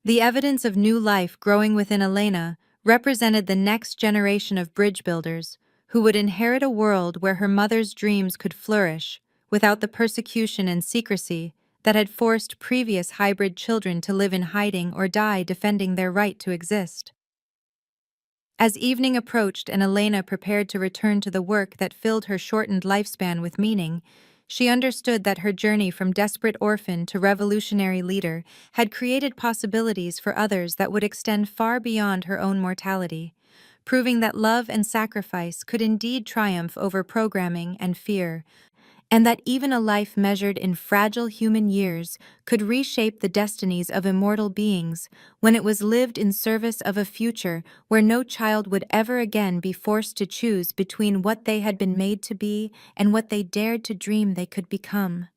Speaker 1: The evidence of new life growing within Elena represented the next generation of bridge builders who would inherit a world where her mother's dreams could flourish without the persecution and secrecy that had forced previous hybrid children to live in hiding or die defending their right to exist. As evening approached and Elena prepared to return to the work that filled her shortened lifespan with meaning, she understood that her journey from desperate orphan to revolutionary leader had created possibilities for others that would extend far beyond her own mortality, proving that love and sacrifice could indeed triumph over programming and fear, and that even a life measured in fragile human years could reshape the destinies of immortal beings when it was lived in service of a future where no child would ever again be forced to choose between what they had been made to be and what they dared to dream they could become.